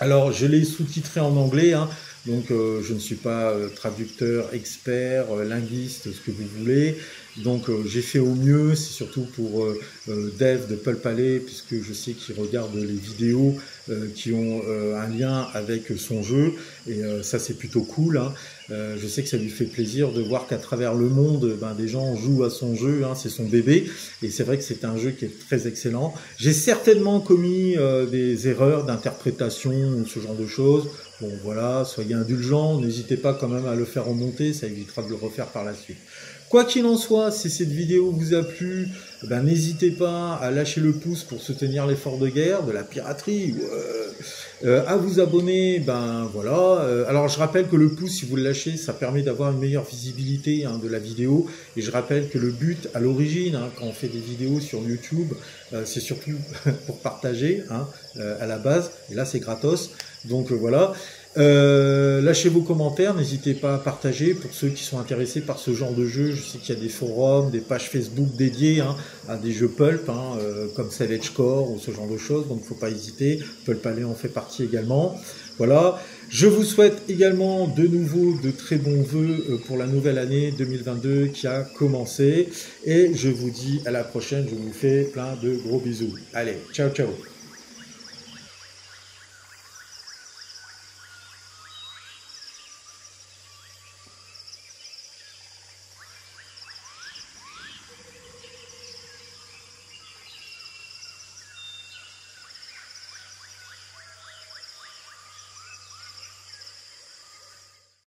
Alors, je l'ai sous-titré en anglais, donc je ne suis pas traducteur, expert, linguiste, ce que vous voulez. Donc j'ai fait au mieux, c'est surtout pour Dave de Pulp Alley, puisque je sais qu'il regarde les vidéos qui ont un lien avec son jeu, et ça c'est plutôt cool. Je sais que ça lui fait plaisir de voir qu'à travers le monde, des gens jouent à son jeu, c'est son bébé, et c'est vrai que c'est un jeu qui est très excellent. J'ai certainement commis des erreurs d'interprétation ou ce genre de choses. Bon voilà, soyez indulgents, n'hésitez pas quand même à le faire remonter, ça évitera de le refaire par la suite. Quoi qu'il en soit, si cette vidéo vous a plu, n'hésitez pas à lâcher le pouce pour soutenir l'effort de guerre de la piraterie, à vous abonner, voilà. Alors je rappelle que le pouce, si vous le lâchez, ça permet d'avoir une meilleure visibilité de la vidéo, et je rappelle que le but à l'origine, quand on fait des vidéos sur YouTube, c'est surtout pour partager à la base, et là c'est gratos, donc voilà. Lâchez vos commentaires, n'hésitez pas à partager pour ceux qui sont intéressés par ce genre de jeu. Je sais qu'il y a des forums, des pages Facebook dédiées à des jeux Pulp, comme Savage Core ou ce genre de choses, donc il ne faut pas hésiter. Pulp Alley en fait partie également. Voilà, je vous souhaite également de nouveau de très bons vœux pour la nouvelle année 2022 qui a commencé, et je vous dis à la prochaine, je vous fais plein de gros bisous. Allez, ciao ciao.